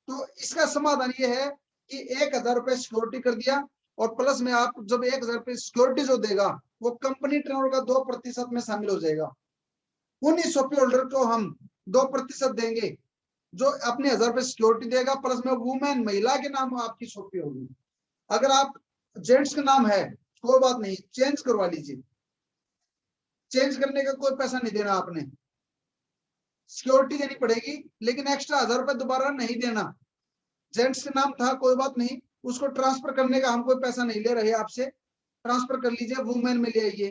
A: तो इसका समाधान ये है कि 1,000 रुपए सिक्योरिटी कर दिया, और प्लस में आप जब 1,000 रुपए सिक्योरिटी जो देगा वो कंपनी टर्नओवर का 2% में शामिल हो जाएगा। उन्हीं शॉपी होल्डर को हम 2% देंगे जो अपने 1,000 रुपए सिक्योरिटी देगा, प्लस में वुमेन, महिला के नाम आपकी शॉपी होगी। अगर आप जेंट्स का नाम है कोई बात नहीं, चेंज करवा लीजिए, चेंज करने का कोई पैसा नहीं देना आपने, सिक्योरिटी देनी पड़ेगी, लेकिन एक्स्ट्रा 1000 रुपए दोबारा नहीं देना। जेंट्स के नाम था, कोई बात नहीं, उसको ट्रांसफर करने का हम कोई पैसा नहीं ले रहे आपसे, ट्रांसफर कर लीजिए, वुमेन में ले आइए।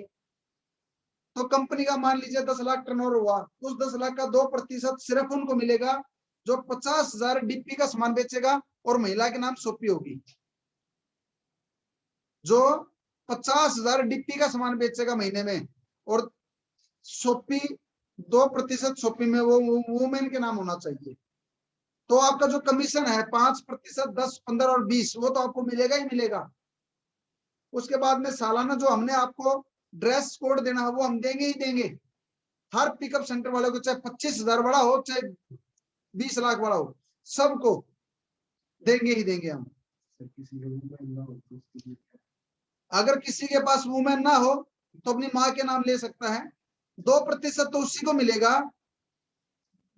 A: तो कंपनी का मान लीजिए 10 लाख टर्नओवर हुआ, उस 10 लाख का 2% सिर्फ उनको मिलेगा जो 50,000 डीपी का सामान बेचेगा और महिला के नाम सोपी होगी। जो 50,000 डीपी का सामान बेचेगा महीने में और सोपी 2% सोपी में वो वुमेन के नाम होना चाहिए। तो आपका जो कमीशन है 5%, 10, 15 और 20 वो तो आपको मिलेगा ही मिलेगा। उसके बाद में सालाना जो हमने आपको ड्रेस कोड देना है वो हम देंगे ही देंगे। हर पिकअप सेंटर वाले को, चाहे 25,000 वाला हो चाहे 20 लाख वाला हो, सबको देंगे ही देंगे हम। अगर किसी के पास वुमेन ना हो तो अपनी माँ के नाम ले सकता है। 2% तो उसी को मिलेगा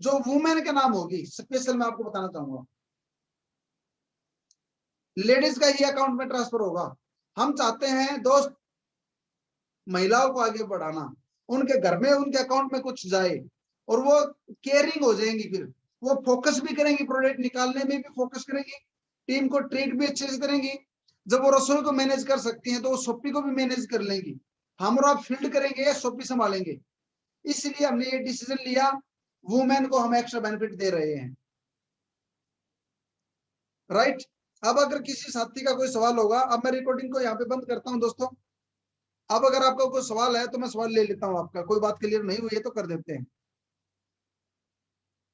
A: जो वुमेन के नाम होगी। स्पेशल मैं आपको बताना चाहूंगा, लेडीज का ही अकाउंट में ट्रांसफर होगा। हम चाहते हैं दोस्त महिलाओं को आगे बढ़ाना, उनके घर में उनके अकाउंट में कुछ जाए और वो केयरिंग हो जाएंगी, फिर वो फोकस भी करेंगी, प्रोडक्ट निकालने में भी फोकस करेंगी, टीम को ट्रीट भी अच्छे से करेंगी। जब वो रसोई को मैनेज कर सकती हैं तो वो सोपी को भी मैनेज कर लेंगी। हम और आप फील्ड करेंगे या सोपी संभालेंगे, इसलिए हमने ये डिसीजन लिया, वुमेन को हम एक्स्ट्रा बेनिफिट दे रहे हैं। राइट। अब अगर किसी साथी का कोई सवाल होगा, अब मैं रिकॉर्डिंग को यहाँ पे बंद करता हूँ दोस्तों। अब अगर आपका कोई सवाल है तो मैं सवाल ले लेता हूँ आपका, कोई बात क्लियर नहीं हुई है तो कर देते हैं।